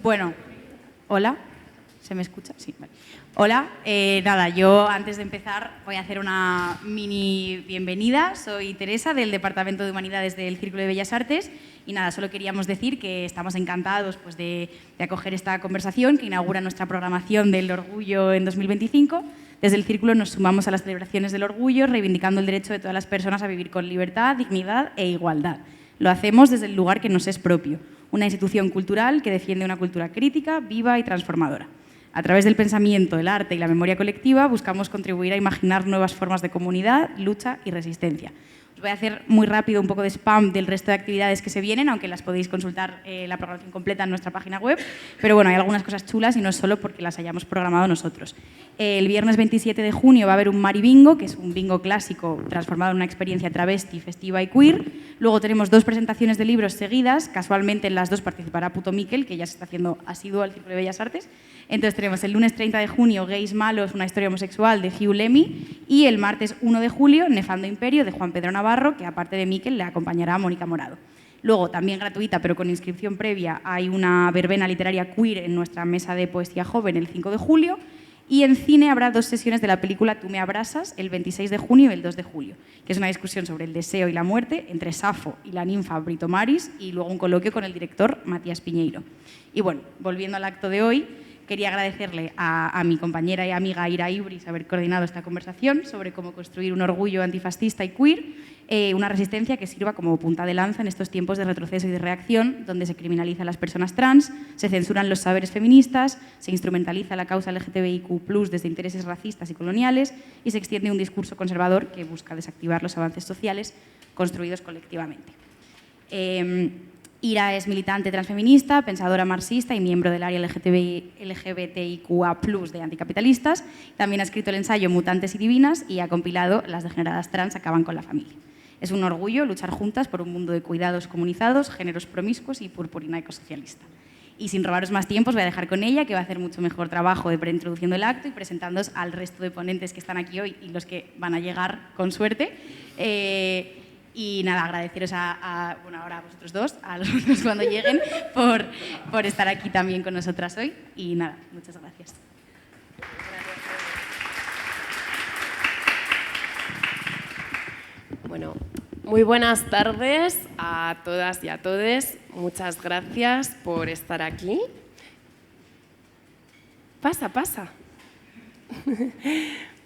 Bueno, hola, ¿se me escucha? Sí, vale. Hola, nada, yo antes de empezar voy a hacer una mini bienvenida. Soy Teresa, del Departamento de Humanidades del Círculo de Bellas Artes, y nada, solo queríamos decir que estamos encantados pues, de acoger esta conversación que inaugura nuestra programación del Orgullo en 2025. Desde el Círculo nos sumamos a las celebraciones del Orgullo, reivindicando el derecho de todas las personas a vivir con libertad, dignidad e igualdad. Lo hacemos desde el lugar que nos es propio, una institución cultural que defiende una cultura crítica, viva y transformadora. A través del pensamiento, el arte y la memoria colectiva buscamos contribuir a imaginar nuevas formas de comunidad, lucha y resistencia. Os voy a hacer muy rápido un poco de spam del resto de actividades que se vienen, aunque las podéis consultar la programación completa en nuestra página web. Pero bueno, hay algunas cosas chulas y no es solo porque las hayamos programado nosotros. El viernes 27 de junio va a haber un Maribingo, que es un bingo clásico transformado en una experiencia travesti, festiva y queer. Luego tenemos 2 presentaciones de libros seguidas. Casualmente en las 2 participará Puto Miquel, que ya se está haciendo asiduo al Círculo de Bellas Artes. Entonces tenemos el lunes 30 de junio Gays Malos, una historia homosexual de Hugh Lemmy, y el martes 1 de julio Nefando Imperio de Juan Pedro Navarro, que aparte de Miquel le acompañará a Mónica Morado. Luego, también gratuita pero con inscripción previa, hay una verbena literaria queer en nuestra mesa de poesía joven el 5 de julio, y en cine habrá 2 sesiones de la película Tú me abrasas el 26 de junio y el 2 de julio, que es una discusión sobre el deseo y la muerte entre Safo y la ninfa Brito Maris, y luego un coloquio con el director Matías Piñeiro. Y bueno, volviendo al acto de hoy, quería agradecerle a mi compañera y amiga Ira Ibris haber coordinado esta conversación sobre cómo construir un orgullo antifascista y queer, una resistencia que sirva como punta de lanza en estos tiempos de retroceso y de reacción, donde se criminaliza a las personas trans, se censuran los saberes feministas, se instrumentaliza la causa LGTBIQ+ desde intereses racistas y coloniales, y se extiende un discurso conservador que busca desactivar los avances sociales construidos colectivamente. Ira es militante transfeminista, pensadora marxista y miembro del área LGBTIQA+ de Anticapitalistas. También ha escrito el ensayo Mutantes y Divinas y ha compilado Las degeneradas trans acaban con la familia. Es un orgullo luchar juntas por un mundo de cuidados comunizados, géneros promiscuos y purpurina ecosocialista. Y sin robaros más tiempo, os voy a dejar con ella, que va a hacer mucho mejor trabajo de preintroduciendo el acto y presentándoos al resto de ponentes que están aquí hoy y los que van a llegar con suerte. Y nada, agradeceros bueno, ahora a vosotros dos, a los otros cuando lleguen, por estar aquí también con nosotras hoy. Y nada, muchas gracias. Bueno, muy buenas tardes a todas y a todos. Muchas gracias por estar aquí. Pasa, pasa.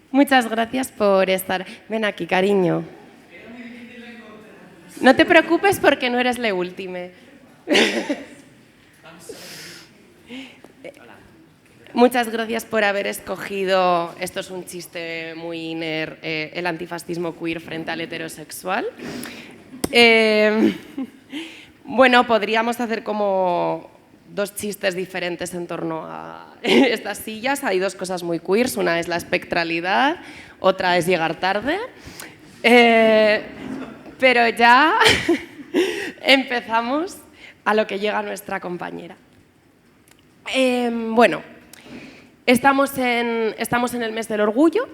Muchas gracias por estar. Ven aquí, cariño. No te preocupes porque no eres la última. Muchas gracias por haber escogido, esto es un chiste muy inner, el antifascismo queer frente al heterosexual. Bueno, podríamos hacer como 2 chistes diferentes en torno a estas sillas. Hay 2 cosas muy queers, una es la espectralidad, otra es llegar tarde. Pero ya empezamos a lo que llega nuestra compañera. Bueno, estamos en el mes del orgullo.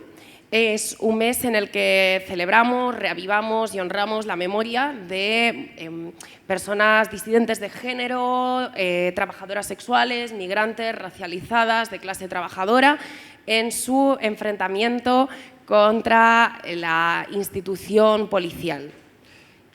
Es un mes en el que celebramos, reavivamos y honramos la memoria de personas disidentes de género, trabajadoras sexuales, migrantes, racializadas, de clase trabajadora, en su enfrentamiento contra la institución policial.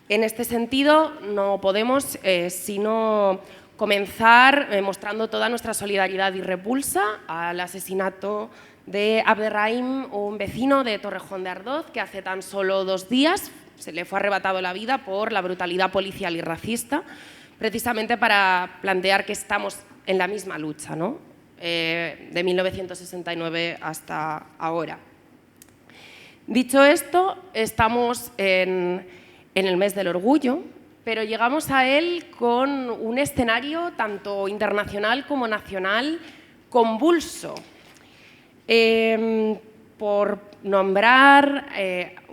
En este sentido, no podemos sino comenzar mostrando toda nuestra solidaridad y repulsa al asesinato de Abderrahim, un vecino de Torrejón de Ardoz, que hace tan solo 2 días se le fue arrebatado la vida por la brutalidad policial y racista, precisamente para plantear que estamos en la misma lucha, ¿no? De 1969 hasta ahora. Dicho esto, estamos en el mes del orgullo, pero llegamos a él con un escenario tanto internacional como nacional convulso. Por nombrar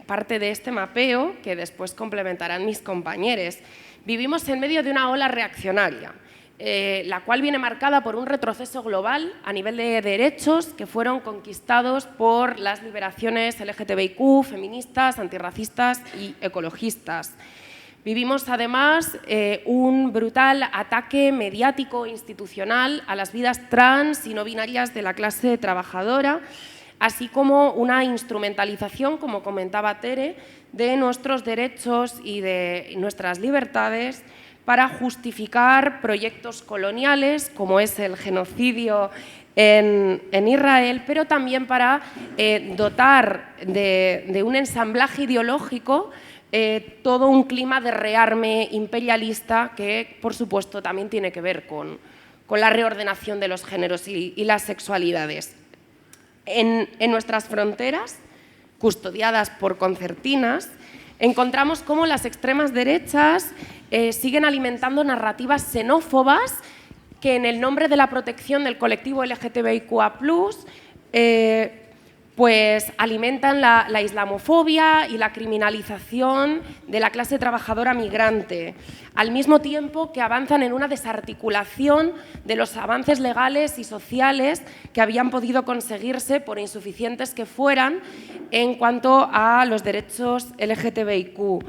parte de este mapeo, que después complementarán mis compañeros, vivimos en medio de una ola reaccionaria, la cual viene marcada por un retroceso global a nivel de derechos que fueron conquistados por las liberaciones LGTBIQ, feministas, antirracistas y ecologistas. Vivimos además un brutal ataque mediático e institucional a las vidas trans y no binarias de la clase trabajadora, así como una instrumentalización, como comentaba Tere, de nuestros derechos y de nuestras libertades para justificar proyectos coloniales, como es el genocidio en Israel, pero también para dotar de un ensamblaje ideológico todo un clima de rearme imperialista que, por supuesto, también tiene que ver con la reordenación de los géneros y las sexualidades. En nuestras fronteras, custodiadas por concertinas, encontramos cómo las extremas derechas siguen alimentando narrativas xenófobas que, en el nombre de la protección del colectivo LGTBIQA+, pues alimentan la islamofobia y la criminalización de la clase trabajadora migrante, al mismo tiempo que avanzan en una desarticulación de los avances legales y sociales que habían podido conseguirse, por insuficientes que fueran, en cuanto a los derechos LGTBIQ.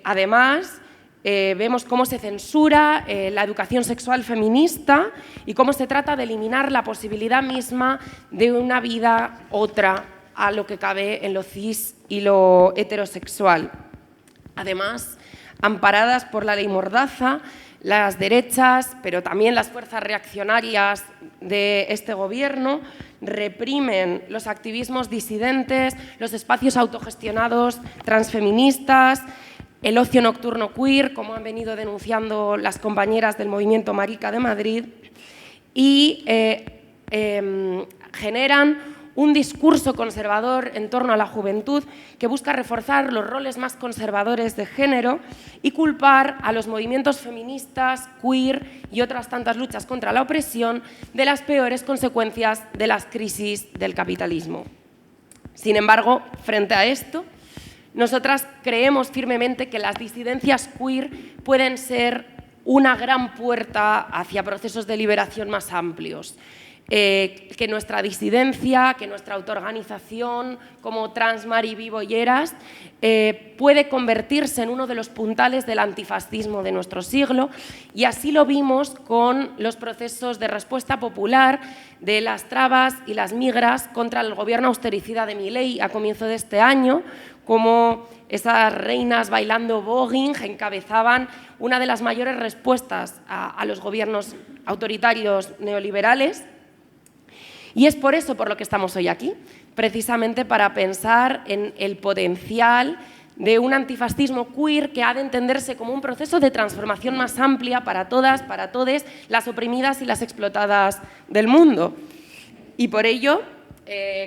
Además, vemos cómo se censura la educación sexual feminista y cómo se trata de eliminar la posibilidad misma de una vida otra a lo que cabe en lo cis y lo heterosexual. Además, amparadas por la ley Mordaza, las derechas, pero también las fuerzas reaccionarias de este gobierno, reprimen los activismos disidentes, los espacios autogestionados transfeministas, el ocio nocturno queer, como han venido denunciando las compañeras del movimiento Marica de Madrid, y generan un discurso conservador en torno a la juventud que busca reforzar los roles más conservadores de género y culpar a los movimientos feministas, queer y otras tantas luchas contra la opresión de las peores consecuencias de las crisis del capitalismo. Sin embargo, frente a esto, nosotras creemos firmemente que las disidencias queer pueden ser una gran puerta hacia procesos de liberación más amplios. Que nuestra disidencia, que nuestra autoorganización como Trans, Mari, Vivo y Eras puede convertirse en uno de los puntales del antifascismo de nuestro siglo, y así lo vimos con los procesos de respuesta popular de las trabas y las migras contra el gobierno austericida de Milei a comienzo de este año, como esas reinas bailando voguing encabezaban una de las mayores respuestas a los gobiernos autoritarios neoliberales. Y es por eso por lo que estamos hoy aquí, precisamente para pensar en el potencial de un antifascismo queer que ha de entenderse como un proceso de transformación más amplia para todas, para todes, las oprimidas y las explotadas del mundo. Y por ello,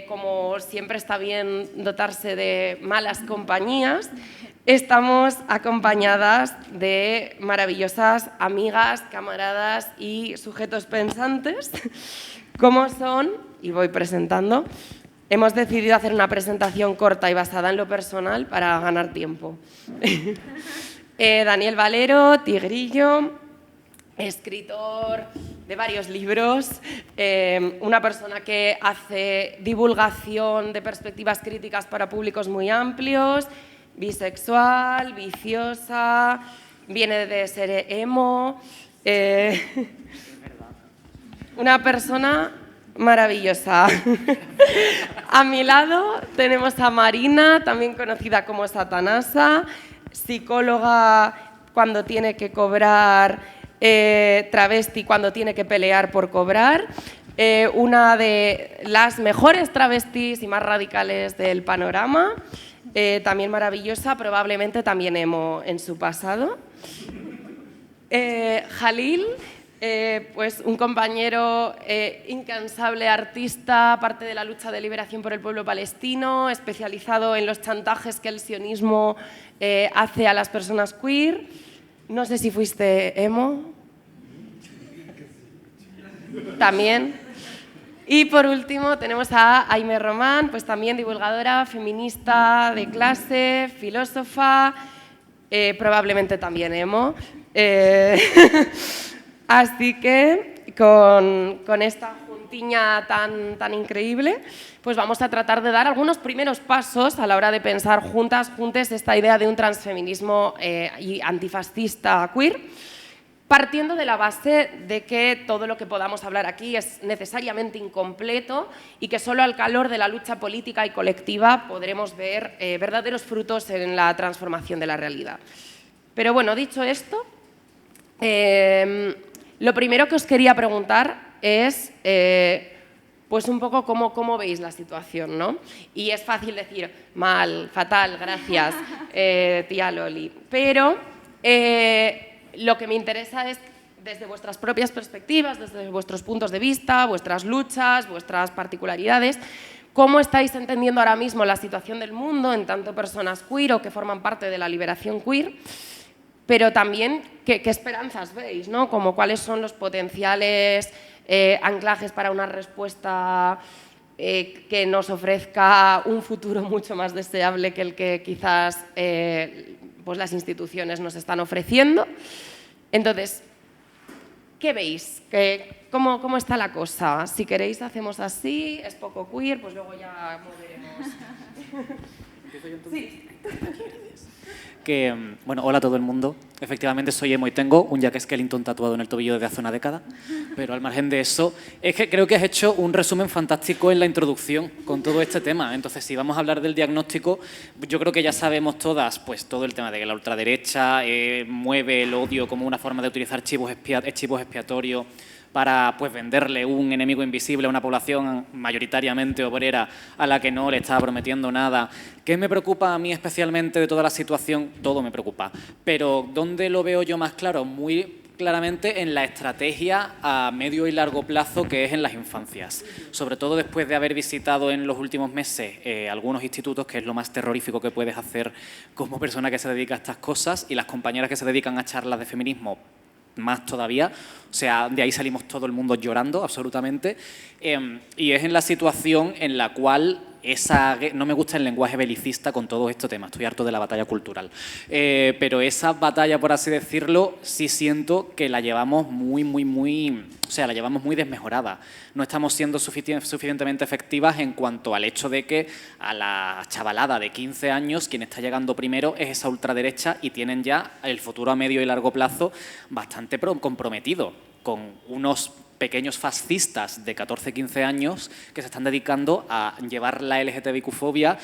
como siempre está bien dotarse de malas compañías, estamos acompañadas de maravillosas amigas, camaradas y sujetos pensantes, como son, y voy presentando. Hemos decidido hacer una presentación corta y basada en lo personal para ganar tiempo. Daniel Valero, Tigrillo, escritor de varios libros, una persona que hace divulgación de perspectivas críticas para públicos muy amplios, bisexual, viciosa, viene de ser emo, una persona maravillosa. A mi lado tenemos a Marina, también conocida como Satanasa, psicóloga cuando tiene que cobrar, travesti cuando tiene que pelear por cobrar, una de las mejores travestis y más radicales del panorama, también maravillosa, probablemente también emo en su pasado. Jalil, pues un compañero incansable artista, parte de la lucha de liberación por el pueblo palestino, especializado en los chantajes que el sionismo hace a las personas queer. No sé si fuiste emo. También. Y por último tenemos a Aimé Román, pues también divulgadora, feminista de clase, filósofa, probablemente también emo. Así que con esta junta cortiña tan increíble, pues vamos a tratar de dar algunos primeros pasos a la hora de pensar juntes esta idea de un transfeminismo y antifascista queer, partiendo de la base de que todo lo que podamos hablar aquí es necesariamente incompleto y que solo al calor de la lucha política y colectiva podremos ver verdaderos frutos en la transformación de la realidad. Pero bueno, dicho esto, lo primero que os quería preguntar es pues un poco cómo veis la situación, ¿no? Y es fácil decir, mal, fatal, gracias, tía Loli, pero lo que me interesa es, desde vuestras propias perspectivas, desde vuestros puntos de vista, vuestras luchas, vuestras particularidades, cómo estáis entendiendo ahora mismo la situación del mundo en tanto personas queer o que forman parte de la liberación queer, pero también qué esperanzas veis, ¿no? Como cuáles son los potenciales anclajes para una respuesta que nos ofrezca un futuro mucho más deseable que el que quizás pues las instituciones nos están ofreciendo. Entonces, ¿qué veis? ¿Cómo está la cosa? Si queréis hacemos así, es poco queer, pues luego ya moveremos. ¿Empiezo yo entonces? Sí. Bueno, hola a todo el mundo. Efectivamente soy emo y tengo un Jack Skellington tatuado en el tobillo desde hace una década, pero al margen de eso, es que creo que has hecho un resumen fantástico en la introducción con todo este tema. Entonces, si vamos a hablar del diagnóstico, yo creo que ya sabemos todas, pues todo el tema de que la ultraderecha mueve el odio como una forma de utilizar chivos expiatorios para pues venderle un enemigo invisible a una población mayoritariamente obrera a la que no le está prometiendo nada. ¿Qué me preocupa a mí especialmente de toda la situación? Todo me preocupa. Pero ¿dónde lo veo yo más claro? Muy claramente en la estrategia a medio y largo plazo que es en las infancias. Sobre todo después de haber visitado en los últimos meses algunos institutos, que es lo más terrorífico que puedes hacer como persona que se dedica a estas cosas, y las compañeras que se dedican a charlas de feminismo más todavía, o sea, de ahí salimos todo el mundo llorando, absolutamente, y es en la situación en la cual no me gusta el lenguaje belicista con todo este tema, estoy harto de la batalla cultural, pero esa batalla, por así decirlo, sí siento que la llevamos la llevamos muy desmejorada. No estamos siendo suficientemente efectivas en cuanto al hecho de que a la chavalada de 15 años quien está llegando primero es esa ultraderecha y tienen ya el futuro a medio y largo plazo bastante comprometido con unos pequeños fascistas de 14-15 años que se están dedicando a llevar la LGTBIQ-fobia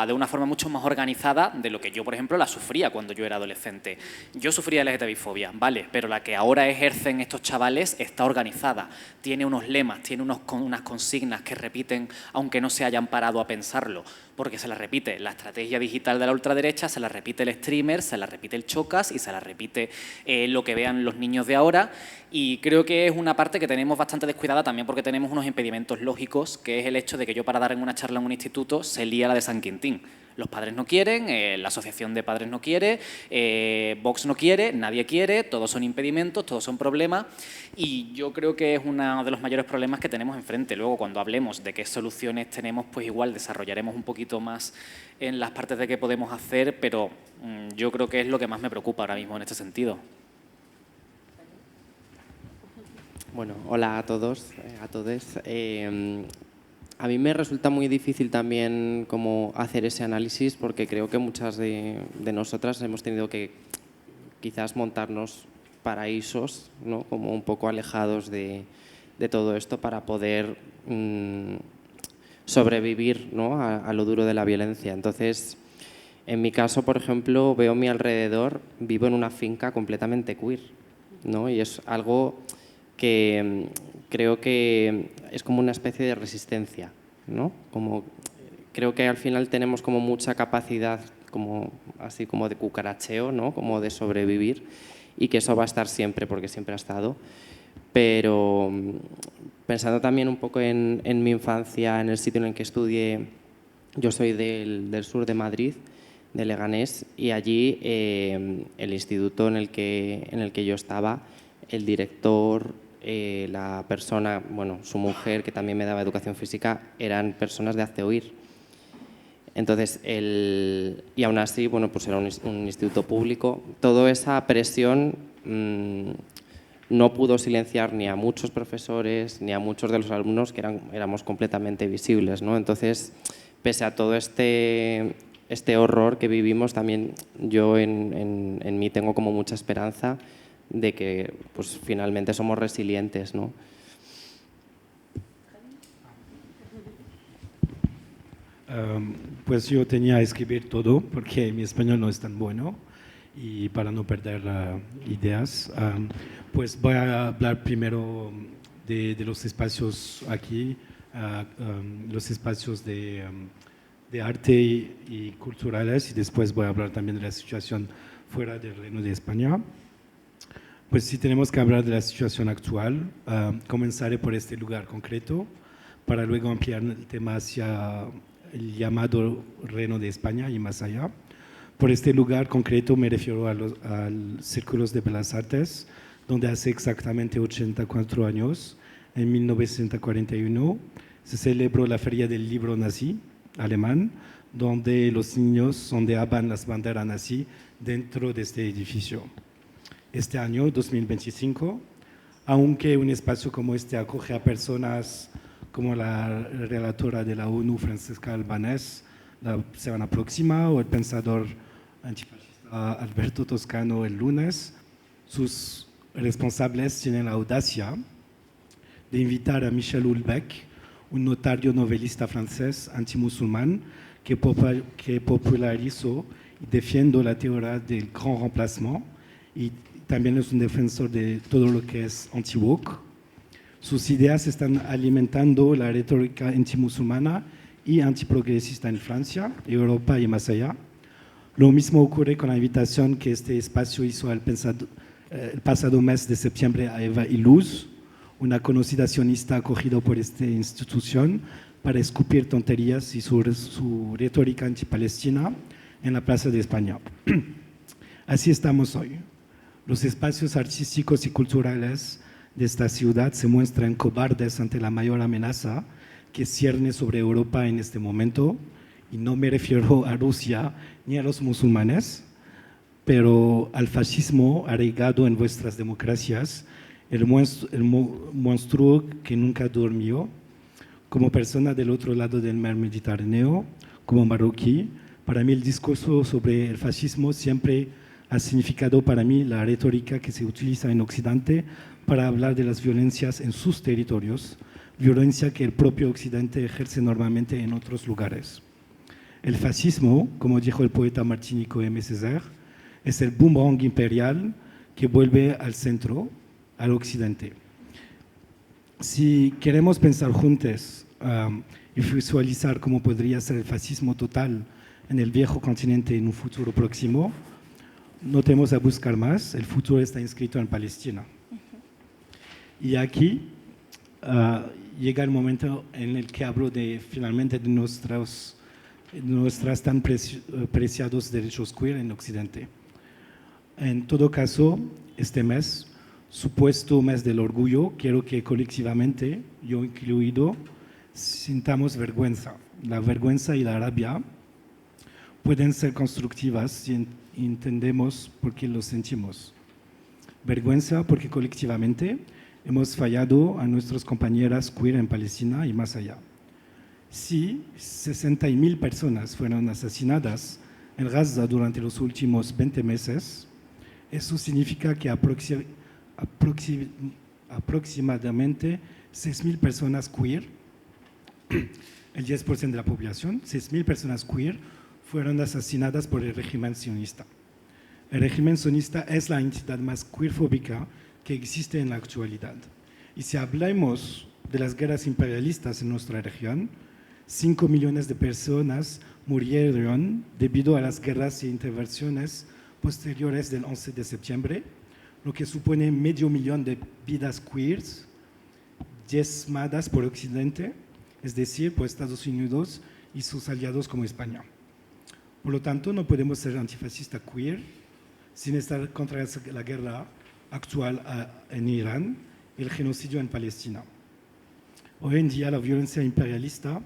de una forma mucho más organizada de lo que yo, por ejemplo, la sufría cuando yo era adolescente. Yo sufría LGTBI-fobia, vale, pero la que ahora ejercen estos chavales está organizada, tiene unos lemas, tiene unas consignas que repiten aunque no se hayan parado a pensarlo, porque se la repite la estrategia digital de la ultraderecha, se la repite el streamer, se la repite el chocas y se la repite lo que vean los niños de ahora, y creo que es una parte que tenemos bastante descuidada también porque tenemos unos impedimentos lógicos, que es el hecho de que yo para dar en una charla en un instituto se lía la de San Quintín. Los padres no quieren, la asociación de padres no quiere, Vox no quiere, nadie quiere, todos son impedimentos, todos son problemas, y yo creo que es uno de los mayores problemas que tenemos enfrente. Luego, cuando hablemos de qué soluciones tenemos, pues igual desarrollaremos un poquito más en las partes de qué podemos hacer, pero yo creo que es lo que más me preocupa ahora mismo en este sentido. Bueno, hola a todos, a todes. A mí me resulta muy difícil también como hacer ese análisis porque creo que muchas de nosotras hemos tenido que quizás montarnos paraísos, ¿no? Como un poco alejados de todo esto para poder sobrevivir, ¿no? a lo duro de la violencia. Entonces, en mi caso, por ejemplo, veo a mi alrededor, vivo en una finca completamente queer, ¿no? Y es algo que creo que es como una especie de resistencia, ¿no? Creo que al final tenemos como mucha capacidad así como de cucaracheo, ¿no? Como de sobrevivir, y que eso va a estar siempre porque siempre ha estado. Pero pensando también un poco en mi infancia, en el sitio en el que estudié, yo soy del sur de Madrid, de Leganés, y allí el instituto en el que yo estaba, el director, la persona, bueno, su mujer, que también me daba educación física, eran personas de hazte oír. Entonces, y aún así, bueno, pues era un instituto público. Toda esa presión no pudo silenciar ni a muchos profesores ni a muchos de los alumnos que éramos completamente visibles, ¿no? Entonces, pese a todo este horror que vivimos, también yo en mí tengo como mucha esperanza de que pues, finalmente somos resilientes, ¿no? Pues yo tenía que escribir todo porque mi español no es tan bueno y para no perder ideas, pues voy a hablar primero de los espacios aquí, los espacios de arte y culturales, y después voy a hablar también de la situación fuera del Reino de España. Pues si tenemos que hablar de la situación actual, comenzaré por este lugar concreto para luego ampliar el tema hacia el llamado Reino de España y más allá. Por este lugar concreto me refiero a los Círculos de Bellas Artes, donde hace exactamente 84 años, en 1941, se celebró la Feria del Libro Nazi alemán, donde los niños ondeaban las banderas nazi dentro de este edificio. Este año, 2025, aunque un espacio como este acoge a personas como la relatora de la ONU, Francesca Albanese, la semana próxima, o el pensador antifascista Alberto Toscano el lunes, sus responsables tienen la audacia de invitar a Michel Houellebecq, un notario novelista francés antimusulmán que popularizó y defiende la teoría del grand remplacement, y también es un defensor de todo lo que es anti-woke. Sus ideas están alimentando la retórica antimusulmana y antiprogresista en Francia, Europa y más allá. Lo mismo ocurre con la invitación que este espacio hizo el pasado mes de septiembre a Eva Illouz, una conocida sionista acogida por esta institución para escupir tonterías y su retórica antipalestina en la Plaza de España. Así estamos hoy. Los espacios artísticos y culturales de esta ciudad se muestran cobardes ante la mayor amenaza que cierne sobre Europa en este momento, y no me refiero a Rusia ni a los musulmanes, pero al fascismo arraigado en vuestras democracias, el monstruo que nunca durmió. Como persona del otro lado del mar Mediterráneo, como marroquí, para mí el discurso sobre el fascismo siempre ha significado para mí la retórica que se utiliza en Occidente para hablar de las violencias en sus territorios, violencia que el propio Occidente ejerce normalmente en otros lugares. El fascismo, como dijo el poeta martinico Aimé Césaire, es el boomerang imperial que vuelve al centro, al Occidente. Si queremos pensar juntos y visualizar cómo podría ser el fascismo total en el viejo continente en un futuro próximo, no tenemos a buscar más, el futuro está inscrito en Palestina. Y aquí llega el momento en el que hablo finalmente de nuestras tan preciados derechos queer en Occidente. En todo caso, este mes, supuesto mes del orgullo, quiero que colectivamente, yo incluido, sintamos vergüenza. La vergüenza y la rabia pueden ser constructivas si entendemos por qué lo sentimos. Vergüenza porque colectivamente hemos fallado a nuestras compañeras queer en Palestina y más allá. Si 60.000 personas fueron asesinadas en Gaza durante los últimos 20 meses, eso significa que aproximadamente 6.000 personas queer, el 10% de la población, 6.000 personas queer fueron asesinadas por el régimen sionista. El régimen sionista es la entidad más queerfóbica que existe en la actualidad. Y si hablamos de las guerras imperialistas en nuestra región, 5 millones de personas murieron debido a las guerras e intervenciones posteriores del 11 de septiembre, lo que supone 500.000 de vidas queers diezmadas por Occidente, es decir, por Estados Unidos y sus aliados como España. Por lo tanto, no podemos ser antifascista queer sin estar contra la guerra actual en Irán y el genocidio en Palestina. Hoy en día, la violencia imperialista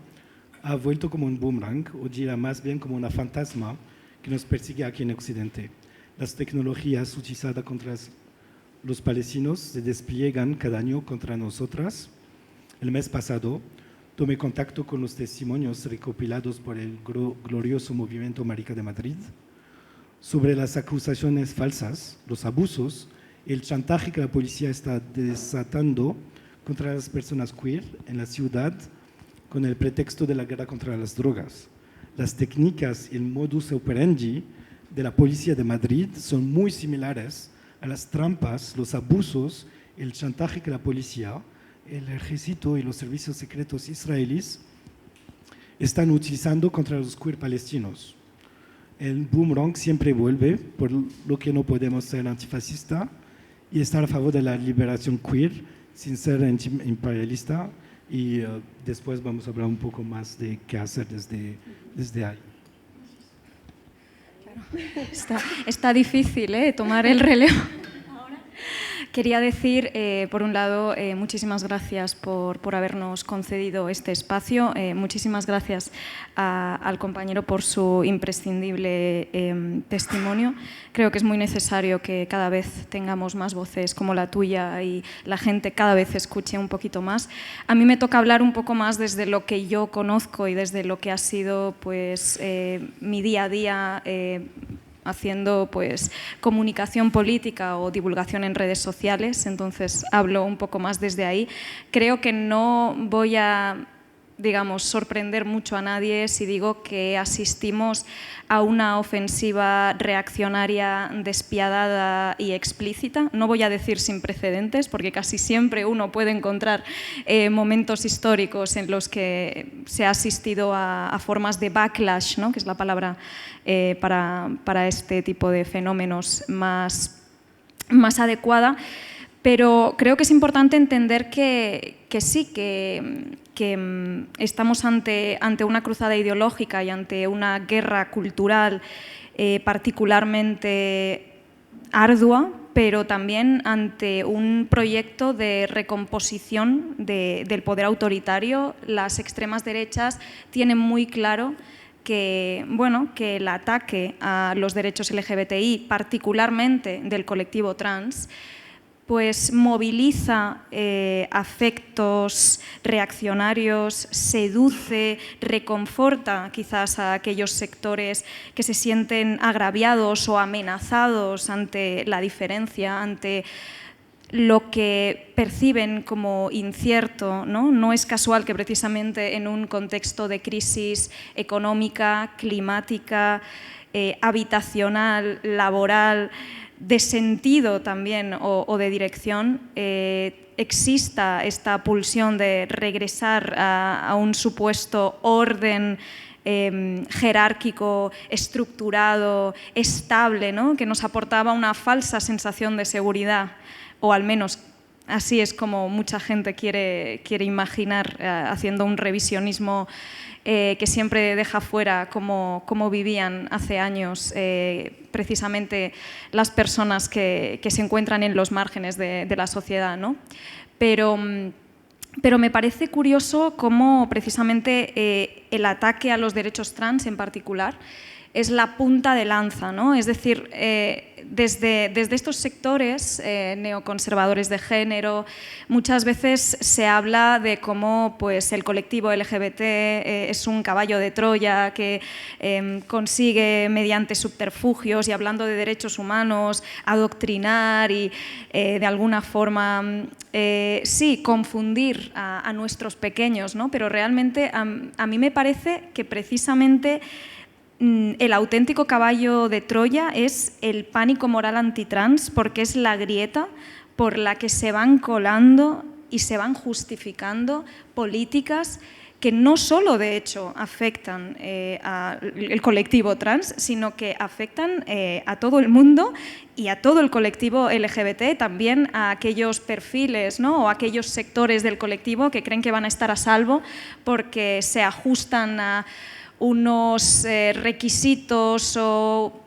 ha vuelto como un boomerang, o diría más bien como una fantasma que nos persigue aquí en Occidente. Las tecnologías utilizadas contra los palestinos se despliegan cada año contra nosotras. El mes pasado tomé contacto con los testimonios recopilados por el glorioso Movimiento Marica de Madrid sobre las acusaciones falsas, los abusos y el chantaje que la policía está desatando contra las personas queer en la ciudad con el pretexto de la guerra contra las drogas. Las técnicas y el modus operandi de la policía de Madrid son muy similares a las trampas, los abusos y el chantaje que la policía, el ejército y los servicios secretos israelíes están utilizando contra los queer palestinos. El boomerang siempre vuelve, por lo que no podemos ser antifascista y estar a favor de la liberación queer sin ser imperialista, y después vamos a hablar un poco más de qué hacer desde ahí. Está difícil tomar el relevo. Quería decir, por un lado, muchísimas gracias por habernos concedido este espacio. Muchísimas gracias al compañero por su imprescindible testimonio. Creo que es muy necesario que cada vez tengamos más voces como la tuya y la gente cada vez escuche un poquito más. A mí me toca hablar un poco más desde lo que yo conozco y desde lo que ha sido pues, mi día a día haciendo pues, comunicación política o divulgación en redes sociales, entonces hablo un poco más desde ahí. Creo que no voy a, digamos, sorprender mucho a nadie si digo que asistimos a una ofensiva reaccionaria despiadada y explícita. No voy a decir sin precedentes, porque casi siempre uno puede encontrar momentos históricos en los que se ha asistido a formas de backlash, ¿no? Que es la palabra para este tipo de fenómenos más adecuada. Pero creo que es importante entender que sí, que estamos ante una cruzada ideológica y ante una guerra cultural particularmente ardua, pero también ante un proyecto de recomposición del poder autoritario. Las extremas derechas tienen muy claro que, bueno, que el ataque a los derechos LGBTI, particularmente del colectivo trans, pues moviliza afectos reaccionarios, seduce, reconforta quizás a aquellos sectores que se sienten agraviados o amenazados ante la diferencia, ante lo que perciben como incierto, ¿no? No es casual que precisamente en un contexto de crisis económica, climática, habitacional, laboral, de sentido también o de dirección, exista esta pulsión de regresar a un supuesto orden jerárquico, estructurado, estable, ¿no? Que nos aportaba una falsa sensación de seguridad, o al menos así es como mucha gente quiere imaginar, haciendo un revisionismo que siempre deja fuera cómo vivían hace años precisamente las personas que se encuentran en los márgenes de la sociedad, ¿no? Pero me parece curioso cómo precisamente el ataque a los derechos trans en particular es la punta de lanza, ¿no? Es decir, desde estos sectores neoconservadores de género, muchas veces se habla de cómo pues, el colectivo LGBT es un caballo de Troya que consigue mediante subterfugios y hablando de derechos humanos adoctrinar y de alguna forma sí, confundir a nuestros pequeños, ¿no? Pero realmente a mí me parece que precisamente el auténtico caballo de Troya es el pánico moral antitrans, porque es la grieta por la que se van colando y se van justificando políticas que no solo de hecho afectan al colectivo trans, sino que afectan a todo el mundo y a todo el colectivo LGBT, también a aquellos perfiles, ¿no? O a aquellos sectores del colectivo que creen que van a estar a salvo porque se ajustan a unos requisitos o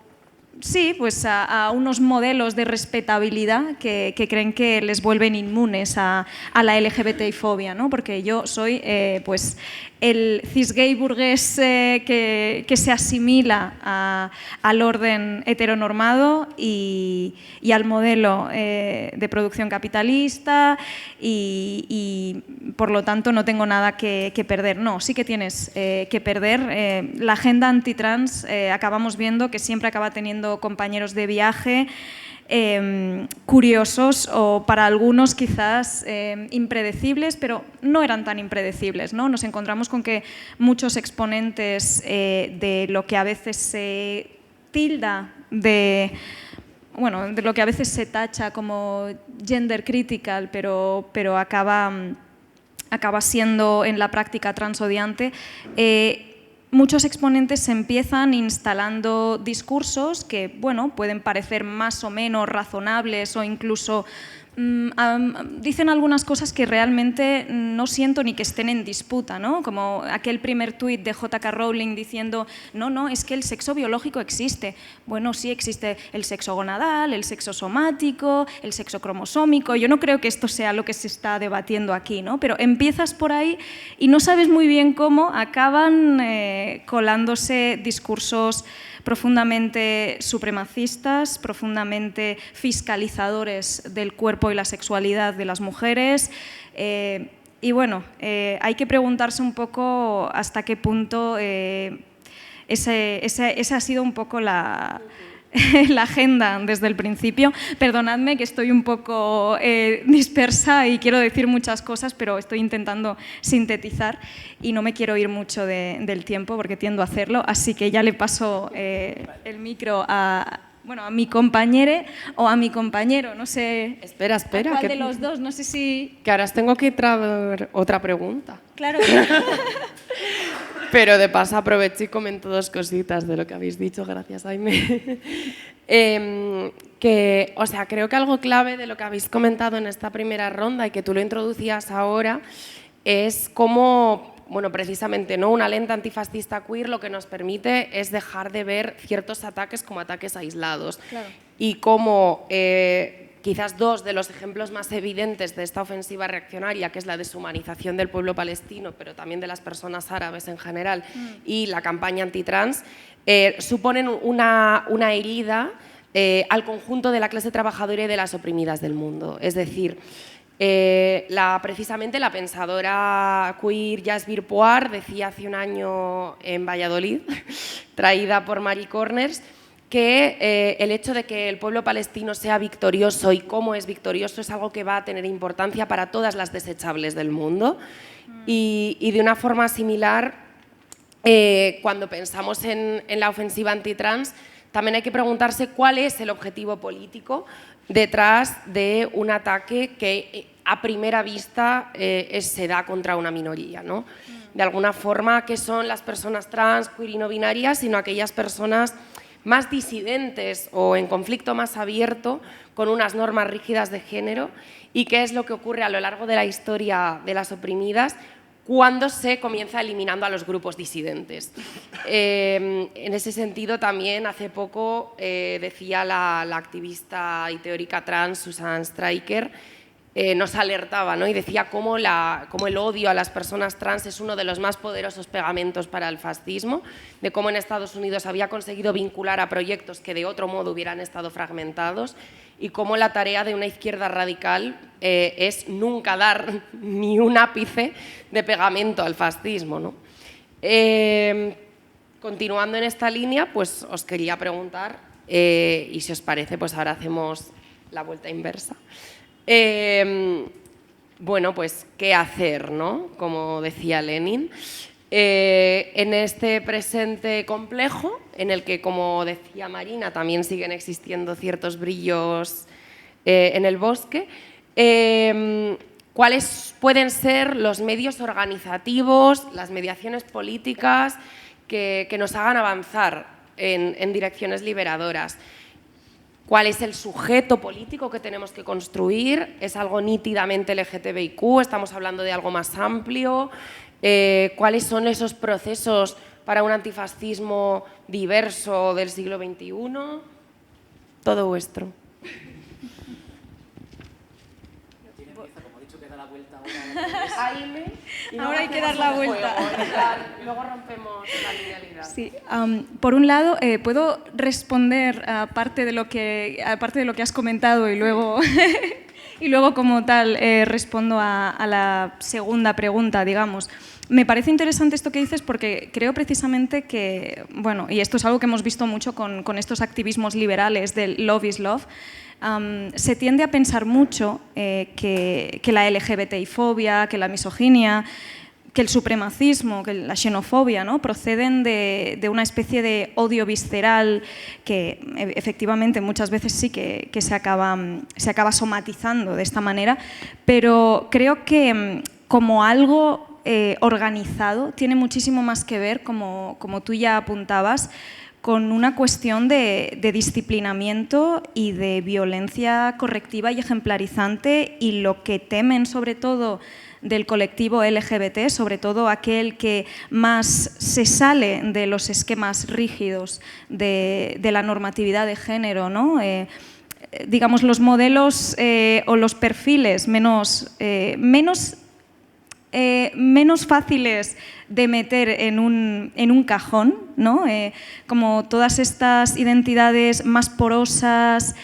sí, pues a unos modelos de respetabilidad que creen que les vuelven inmunes a la LGBTI-fobia, ¿no? Porque yo soy pues el cisgay burgués que se asimila al orden heteronormado y al modelo de producción capitalista y por lo tanto no tengo nada que perder. No, sí que tienes que perder. La agenda antitrans acabamos viendo que siempre acaba teniendo compañeros de viaje curiosos o para algunos quizás impredecibles, pero no eran tan impredecibles, ¿no? Nos encontramos con que muchos exponentes de lo que a veces se tilda de lo que a veces se tacha como gender critical, pero acaba siendo en la práctica transodiante. Muchos exponentes se empiezan instalando discursos que, bueno, pueden parecer más o menos razonables o incluso dicen algunas cosas que realmente no siento ni que estén en disputa, ¿no? Como aquel primer tuit de J.K. Rowling diciendo no, es que el sexo biológico existe. Bueno, sí existe el sexo gonadal, el sexo somático, el sexo cromosómico. Yo no creo que esto sea lo que se está debatiendo aquí, ¿no? Pero empiezas por ahí y no sabes muy bien cómo acaban colándose discursos profundamente supremacistas, profundamente fiscalizadores del cuerpo y la sexualidad de las mujeres. Y bueno, hay que preguntarse un poco hasta qué punto esa ha sido un poco la agenda desde el principio. Perdonadme que estoy un poco dispersa y quiero decir muchas cosas, pero estoy intentando sintetizar y no me quiero ir mucho del tiempo porque tiendo a hacerlo, así que ya le paso el micro a mi compañera o a mi compañero, no sé. Espera. ¿Cuál de los dos? No sé si... Que ahora os tengo que traer otra pregunta. Claro. Pero de paso aprovecho y comento dos cositas de lo que habéis dicho, gracias Jaime. Creo que algo clave de lo que habéis comentado en esta primera ronda y que tú lo introducías ahora es cómo, precisamente, ¿no? Una lente antifascista queer lo que nos permite es dejar de ver ciertos ataques como ataques aislados. Claro. Y cómo quizás dos de los ejemplos más evidentes de esta ofensiva reaccionaria, que es la deshumanización del pueblo palestino, pero también de las personas árabes en general, y la campaña antitrans, suponen una herida al conjunto de la clase trabajadora y de las oprimidas del mundo. Es decir, precisamente la pensadora queer Jasbir Puar decía hace un año en Valladolid, traída por Marie Corners, que el hecho de que el pueblo palestino sea victorioso y cómo es victorioso es algo que va a tener importancia para todas las desechables del mundo. Y de una forma similar, cuando pensamos en la ofensiva antitrans, también hay que preguntarse cuál es el objetivo político detrás de un ataque que a primera vista se da contra una minoría, ¿no? De alguna forma, ¿qué son las personas trans, queer y no binarias? Sino aquellas personas más disidentes o en conflicto más abierto con unas normas rígidas de género, y qué es lo que ocurre a lo largo de la historia de las oprimidas cuando se comienza eliminando a los grupos disidentes. En ese sentido, también hace poco decía la activista y teórica trans Susan Stryker, nos alertaba, ¿no? Y decía cómo el odio a las personas trans es uno de los más poderosos pegamentos para el fascismo, de cómo en Estados Unidos había conseguido vincular a proyectos que de otro modo hubieran estado fragmentados, y cómo la tarea de una izquierda radical es nunca dar ni un ápice de pegamento al fascismo, ¿no? Continuando en esta línea, pues os quería preguntar, y si os parece, pues ahora hacemos la vuelta inversa. Pues, ¿qué hacer, no? Como decía Lenin, en este presente complejo, en el que, como decía Marina, también siguen existiendo ciertos brillos en el bosque, ¿cuáles pueden ser los medios organizativos, las mediaciones políticas que nos hagan avanzar en direcciones liberadoras? ¿Cuál es el sujeto político que tenemos que construir? ¿Es algo nítidamente LGTBIQ? ¿Estamos hablando de algo más amplio? ¿Cuáles son esos procesos para un antifascismo diverso del siglo XXI? todo vuestro. Ahora hay que dar la vuelta. Luego rompemos la linealidad. Sí, por un lado, puedo responder aparte de lo que has comentado y luego, y luego como tal respondo a la segunda pregunta, digamos. Me parece interesante esto que dices porque creo precisamente que, bueno, y esto es algo que hemos visto mucho con estos activismos liberales del love is love, se tiende a pensar mucho que la LGBTI-fobia, que la misoginia, que el supremacismo, que la xenofobia, ¿no?, proceden de una especie de odio visceral que efectivamente muchas veces sí que se acaba somatizando de esta manera, pero creo que como algo organizado tiene muchísimo más que ver, como tú ya apuntabas, con una cuestión de disciplinamiento y de violencia correctiva y ejemplarizante, y lo que temen sobre todo del colectivo LGBT, sobre todo aquel que más se sale de los esquemas rígidos de la normatividad de género, ¿no? Digamos, los modelos o los perfiles menos fáciles de meter en un cajón, ¿no? Como todas estas identidades más porosas,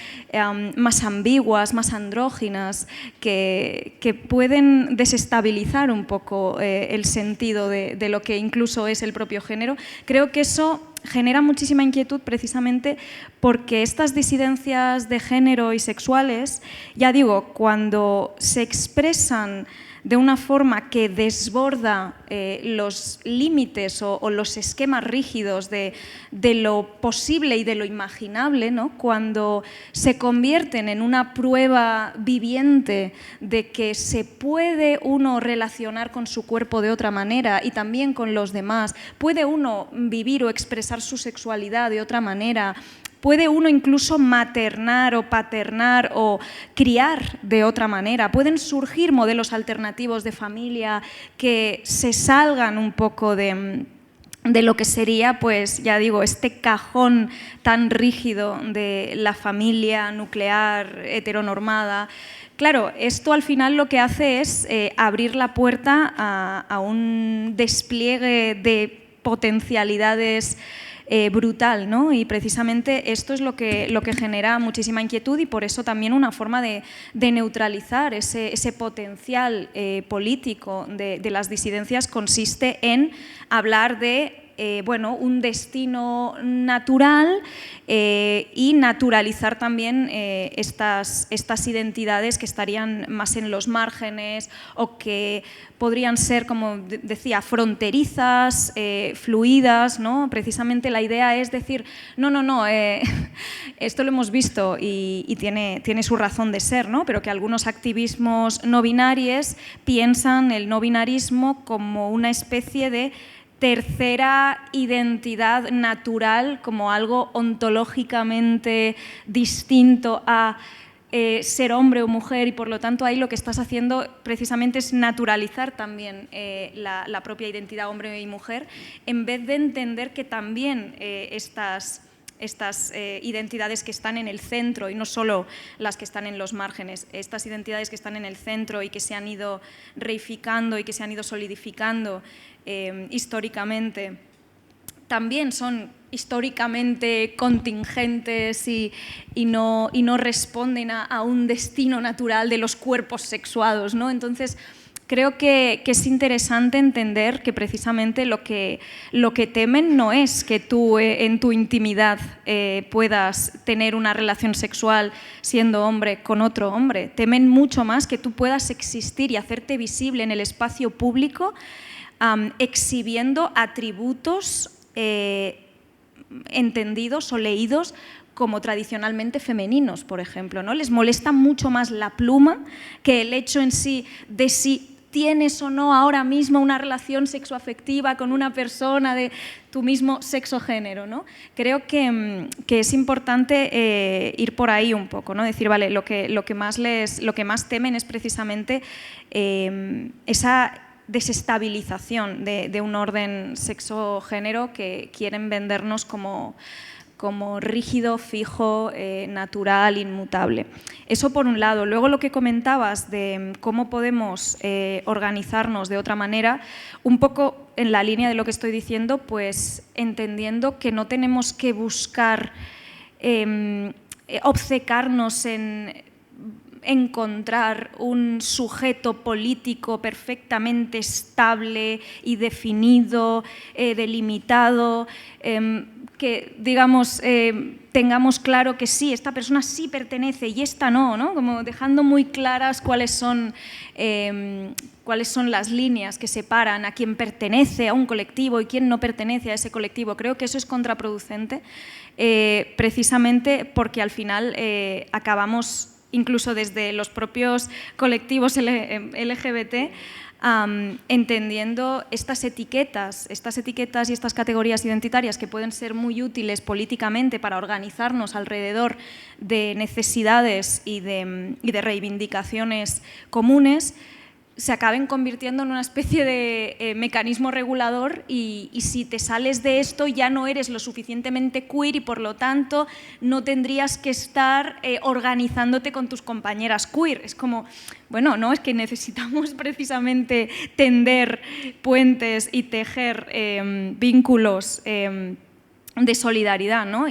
más ambiguas, más andróginas, que pueden desestabilizar un poco el sentido de lo que incluso es el propio género. Creo que eso genera muchísima inquietud precisamente porque estas disidencias de género y sexuales, ya digo, cuando se expresan de una forma que desborda los límites o los esquemas rígidos de lo posible y de lo imaginable, ¿no? Cuando se convierten en una prueba viviente de que se puede uno relacionar con su cuerpo de otra manera y también con los demás, puede uno vivir o expresar su sexualidad de otra manera, puede uno incluso maternar o paternar o criar de otra manera. Pueden surgir modelos alternativos de familia que se salgan un poco de lo que sería, pues ya digo, este cajón tan rígido de la familia nuclear, heteronormada. Claro, esto al final lo que hace es abrir la puerta a un despliegue de potencialidades brutal, ¿no? Y precisamente esto es lo que genera muchísima inquietud y por eso también una forma de neutralizar ese potencial político de las disidencias consiste en hablar de un destino natural y naturalizar también estas identidades que estarían más en los márgenes o que podrían ser, como decía, fronterizas, fluidas, ¿no? Precisamente la idea es decir, no, esto lo hemos visto y tiene su razón de ser, ¿no? Pero que algunos activismos no binarios piensan el no binarismo como una especie de tercera identidad natural, como algo ontológicamente distinto a ser hombre o mujer, y por lo tanto ahí lo que estás haciendo precisamente es naturalizar también la propia identidad hombre y mujer, en vez de entender que también estas identidades que están en el centro y no solo las que están en los márgenes, estas identidades que están en el centro y que se han ido reificando y que se han ido solidificando históricamente, también son históricamente contingentes y no responden a un destino natural de los cuerpos sexuados, ¿no? Entonces, creo que es interesante entender que precisamente lo que temen no es que tú en tu intimidad puedas tener una relación sexual siendo hombre con otro hombre. Temen mucho más que tú puedas existir y hacerte visible en el espacio público exhibiendo atributos entendidos o leídos como tradicionalmente femeninos, por ejemplo, ¿no? Les molesta mucho más la pluma que el hecho en sí de si tienes o no ahora mismo una relación sexoafectiva con una persona de tu mismo sexo-género, ¿no? Creo que es importante ir por ahí un poco, ¿no? Decir, vale, lo que más temen es precisamente esa desestabilización de un orden sexo-género que quieren vendernos como como rígido, fijo, natural, inmutable. Eso por un lado. Luego lo que comentabas de cómo podemos organizarnos de otra manera, un poco en la línea de lo que estoy diciendo, pues entendiendo que no tenemos que buscar obcecarnos en encontrar un sujeto político perfectamente estable y definido, delimitado, que digamos tengamos claro que sí, esta persona sí pertenece y esta no, ¿no? Como dejando muy claras cuáles son las líneas que separan a quien pertenece a un colectivo y quién no pertenece a ese colectivo. Creo que eso es contraproducente, precisamente porque al final acabamos, incluso desde los propios colectivos LGBT, entendiendo estas etiquetas y estas categorías identitarias que pueden ser muy útiles políticamente para organizarnos alrededor de necesidades y de reivindicaciones comunes, se acaben convirtiendo en una especie de mecanismo regulador y si te sales de esto ya no eres lo suficientemente queer y por lo tanto no tendrías que estar organizándote con tus compañeras queer. Es como, bueno, no, es que necesitamos precisamente tender puentes y tejer vínculos de solidaridad, ¿no?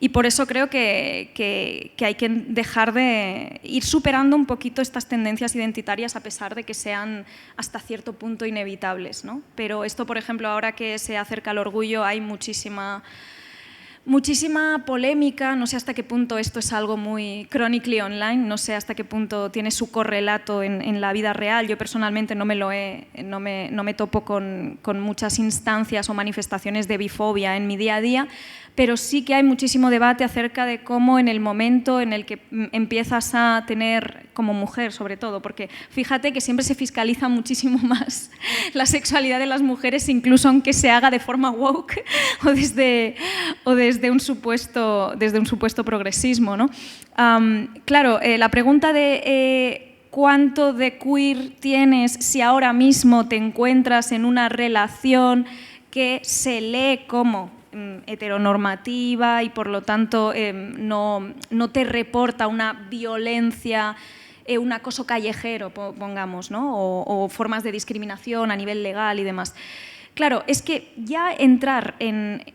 Y por eso creo que hay que dejar de ir superando un poquito estas tendencias identitarias a pesar de que sean hasta cierto punto inevitables, ¿no? Pero esto, por ejemplo, ahora que se acerca el orgullo, hay muchísima polémica, no sé hasta qué punto esto es algo muy chronically online, no sé hasta qué punto tiene su correlato en la vida real. Yo personalmente no me topo con muchas instancias o manifestaciones de bifobia en mi día a día, pero sí que hay muchísimo debate acerca de cómo en el momento en el que empiezas a tener, como mujer sobre todo, porque fíjate que siempre se fiscaliza muchísimo más la sexualidad de las mujeres, incluso aunque se haga de forma woke o desde un supuesto progresismo, ¿no? Claro, la pregunta de cuánto de queer tienes si ahora mismo te encuentras en una relación que se lee como heteronormativa y por lo tanto no te reporta una violencia, un acoso callejero, pongamos, ¿no? o formas de discriminación a nivel legal y demás. Claro, es que ya entrar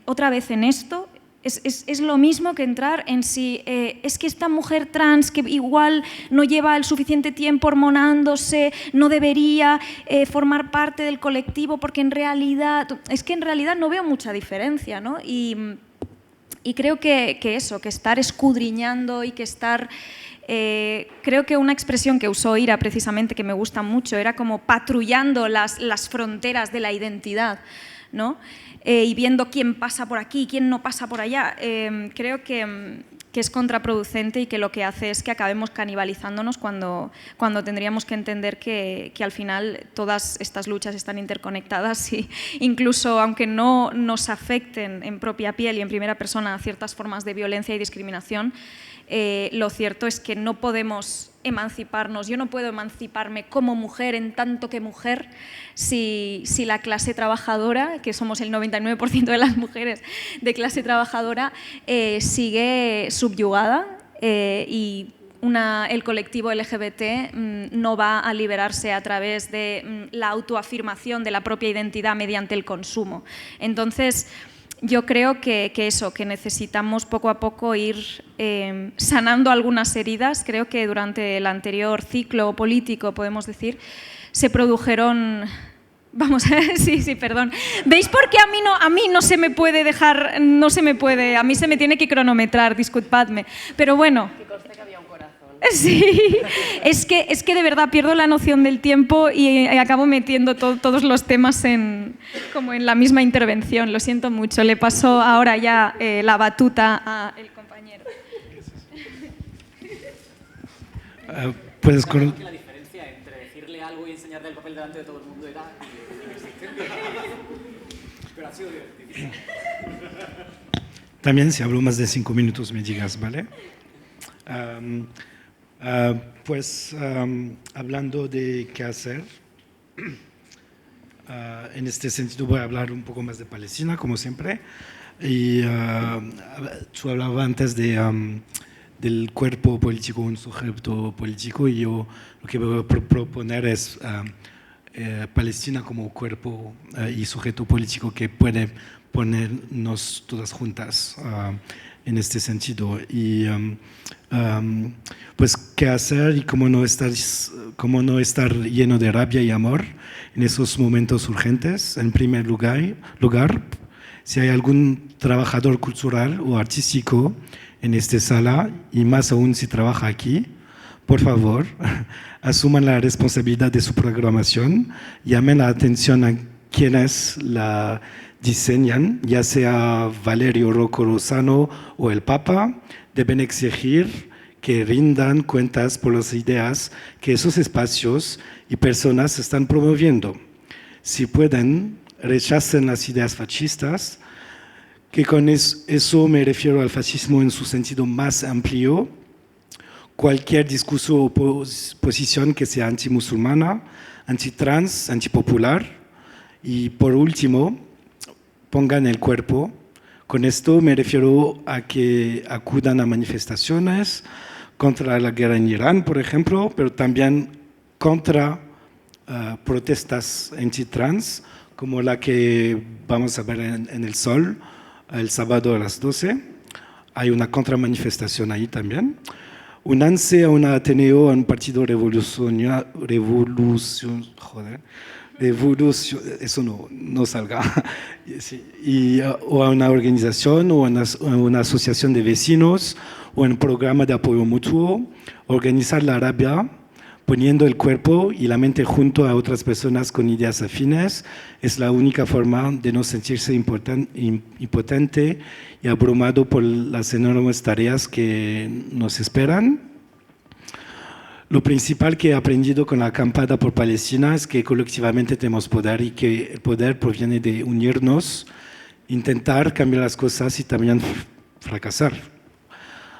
otra vez en esto es lo mismo que entrar en si es que esta mujer trans que igual no lleva el suficiente tiempo hormonándose, no debería formar parte del colectivo porque en realidad no veo mucha diferencia, ¿no? Y creo que eso, que estar escudriñando y que estar... creo que una expresión que usó Ira precisamente que me gusta mucho era como patrullando las fronteras de la identidad, ¿no? Y viendo quién pasa por aquí, quién no pasa por allá. Creo que es contraproducente y que lo que hace es que acabemos canibalizándonos cuando tendríamos que entender que al final todas estas luchas están interconectadas y incluso aunque no nos afecten en propia piel y en primera persona a ciertas formas de violencia y discriminación, lo cierto es que no podemos emanciparnos. Yo no puedo emanciparme como mujer en tanto que mujer si la clase trabajadora, que somos el 99% de las mujeres de clase trabajadora, sigue subyugada y el colectivo LGBT no va a liberarse a través de la autoafirmación de la propia identidad mediante el consumo. Entonces, yo creo que necesitamos poco a poco ir sanando algunas heridas. Creo que durante el anterior ciclo político, podemos decir, se produjeron... Vamos, sí, perdón. ¿Veis por qué a mí no se me puede dejar, a mí se me tiene que cronometrar, disculpadme. Pero bueno... Sí, es que de verdad pierdo la noción del tiempo y acabo metiendo todos los temas como en la misma intervención. Lo siento mucho. Le paso ahora ya la batuta al compañero. Puedes que la diferencia entre decirle algo y enseñarle el papel delante de todo el mundo era inexistente. Pero ha sido divertido. También si hablo más de 5 minutos me digas, ¿vale? Hablando de qué hacer, en este sentido voy a hablar un poco más de Palestina, como siempre. Y tú hablabas antes del cuerpo político, un sujeto político, y yo lo que voy a proponer es Palestina como cuerpo y sujeto político que puede ponernos todas juntas en este sentido. Y pues qué hacer y cómo no estar lleno de rabia y amor en esos momentos urgentes. En primer lugar, si hay algún trabajador cultural o artístico en esta sala, y más aún si trabaja aquí, por favor, asuman la responsabilidad de su programación, llamen la atención a quienes la diseñan, ya sea Valerio Rocco Lozano o el Papa, deben exigir que rindan cuentas por las ideas que esos espacios y personas están promoviendo. Si pueden, rechacen las ideas fascistas, que con eso me refiero al fascismo en su sentido más amplio, cualquier discurso o posición que sea antimusulmana, antitrans, antipopular, y por último, pongan el cuerpo. Con esto me refiero a que acudan a manifestaciones contra la guerra en Irán, por ejemplo, pero también contra protestas antitrans, como la que vamos a ver en El Sol, el sábado a las 12. Hay una contramanifestación ahí también. Únanse a un Ateneo, a un partido eso no salga, sí. O a una organización o a una asociación de vecinos o un programa de apoyo mutuo, organizar la rabia poniendo el cuerpo y la mente junto a otras personas con ideas afines es la única forma de no sentirse impotente y abrumado por las enormes tareas que nos esperan. Lo principal que he aprendido con la acampada por Palestina es que colectivamente tenemos poder y que el poder proviene de unirnos, intentar cambiar las cosas y también fracasar.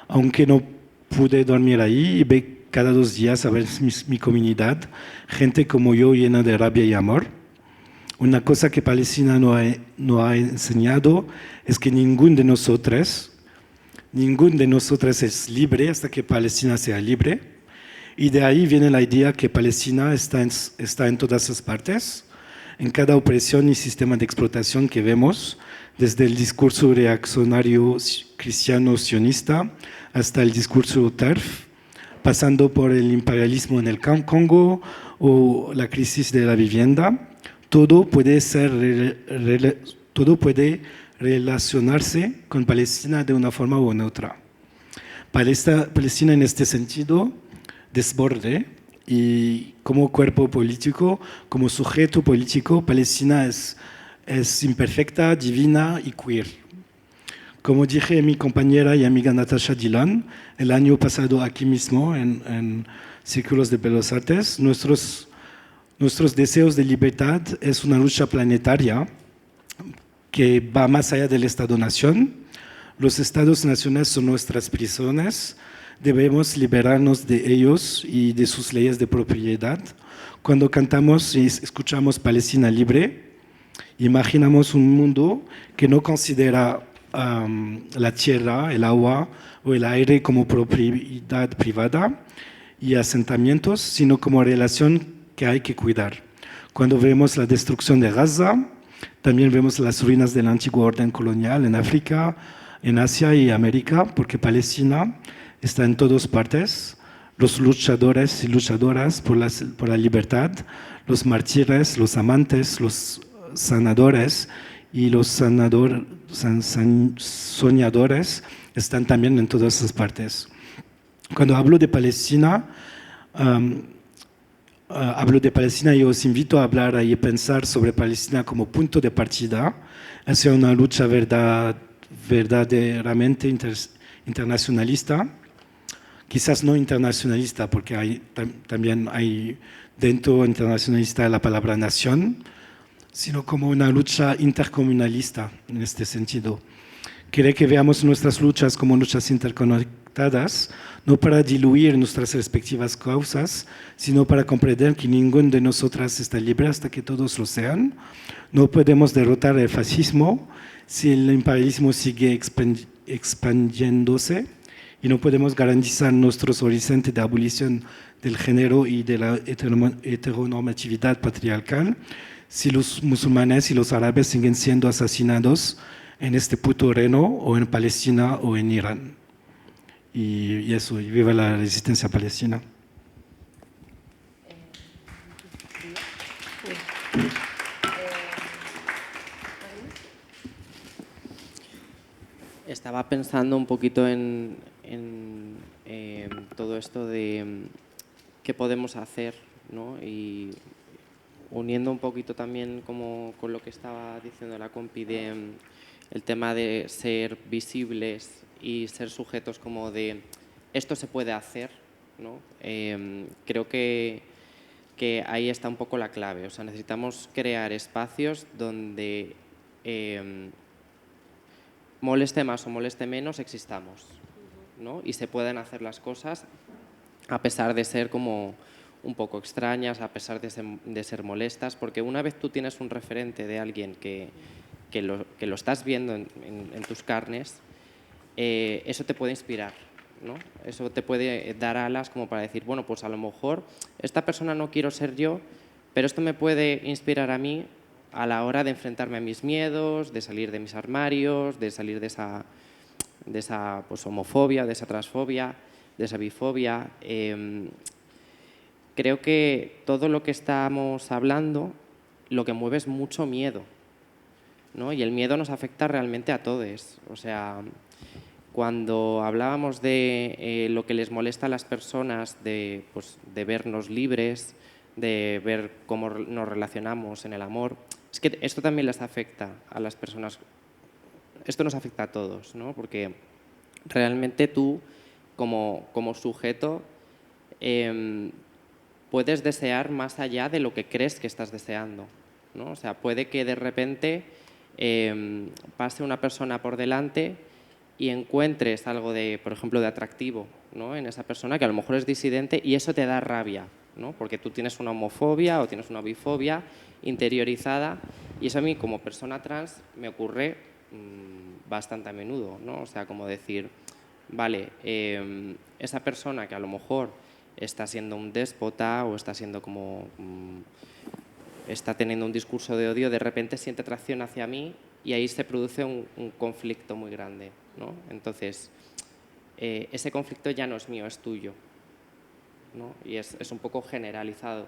Aunque no pude dormir ahí y ver cada 2 días a ver mi comunidad, gente como yo llena de rabia y amor. Una cosa que Palestina no ha enseñado es que ninguno de nosotros es libre hasta que Palestina sea libre. Y de ahí viene la idea que Palestina está en todas las partes, en cada opresión y sistema de explotación que vemos, desde el discurso reaccionario cristiano sionista hasta el discurso TERF, pasando por el imperialismo en el Congo o la crisis de la vivienda. Todo puede relacionarse con Palestina de una forma u otra. Palestina en este sentido desborde, y como cuerpo político, como sujeto político, Palestina es imperfecta, divina y queer. Como dije a mi compañera y amiga Natasha Dillon el año pasado aquí mismo en Círculos de Bellas Artes, nuestros deseos de libertad es una lucha planetaria que va más allá del Estado-nación. Los Estados-naciones son nuestras prisiones. Debemos liberarnos de ellos y de sus leyes de propiedad. Cuando cantamos y escuchamos Palestina libre, imaginamos un mundo que no considera la tierra, el agua o el aire como propiedad privada y asentamientos, sino como relación que hay que cuidar. Cuando vemos la destrucción de Gaza, también vemos las ruinas del antiguo orden colonial en África, en Asia y América, porque Palestina está en todas partes. Los luchadores y luchadoras por la libertad, los mártires, los amantes, los sanadores y los soñadores están también en todas esas partes. Cuando hablo de Palestina, y os invito a hablar y pensar sobre Palestina como punto de partida hacia una lucha verdaderamente internacionalista. Quizás no internacionalista, porque también hay dentro internacionalista la palabra nación, sino como una lucha intercomunalista en este sentido. Quiere que veamos nuestras luchas como luchas conectadas, no para diluir nuestras respectivas causas, sino para comprender que ninguno de nosotras está libre hasta que todos lo sean. No podemos derrotar el fascismo si el imperialismo sigue expandiéndose, y no podemos garantizar nuestros horizontes de abolición del género y de la heteronormatividad patriarcal si los musulmanes y los árabes siguen siendo asesinados en este puto reino, o en Palestina, o en Irán. Y eso, y viva la resistencia palestina. Estaba pensando un poquito en todo esto de qué podemos hacer, ¿no? Y uniendo un poquito también como con lo que estaba diciendo la compi de el tema de ser visibles y ser sujetos como de esto se puede hacer, ¿no? Creo que ahí está un poco la clave. O sea, necesitamos crear espacios donde moleste más o moleste menos, existamos, ¿no? Y se pueden hacer las cosas a pesar de ser como un poco extrañas, a pesar de ser molestas, porque una vez tú tienes un referente de alguien que lo estás viendo en tus carnes, eso te puede inspirar, ¿no? Eso te puede dar alas como para decir, bueno, pues a lo mejor esta persona no quiero ser yo, pero esto me puede inspirar a mí a la hora de enfrentarme a mis miedos, de salir de mis armarios, de salir de esa pues, homofobia, de esa transfobia, de esa bifobia. Creo que todo lo que estamos hablando lo que mueve es mucho miedo, ¿no? Y el miedo nos afecta realmente a todos. O sea, cuando hablábamos de lo que les molesta a las personas, pues, de vernos libres, de ver cómo nos relacionamos en el amor, es que esto también les afecta a las personas. Esto nos afecta a todos, ¿no? Porque realmente tú, como sujeto, puedes desear más allá de lo que crees que estás deseando, ¿no? O sea, puede que de repente pase una persona por delante y encuentres algo de, por ejemplo, de atractivo, ¿no? En esa persona que a lo mejor es disidente, y eso te da rabia, ¿no? Porque tú tienes una homofobia o tienes una bifobia interiorizada, y eso a mí como persona trans me ocurre bastante a menudo, ¿no? O sea, como decir, vale, esa persona que a lo mejor está siendo un déspota o está siendo como está teniendo un discurso de odio, de repente siente atracción hacia mí, y ahí se produce un conflicto muy grande, ¿no? Entonces, ese conflicto ya no es mío, es tuyo, ¿no? Y es un poco generalizado.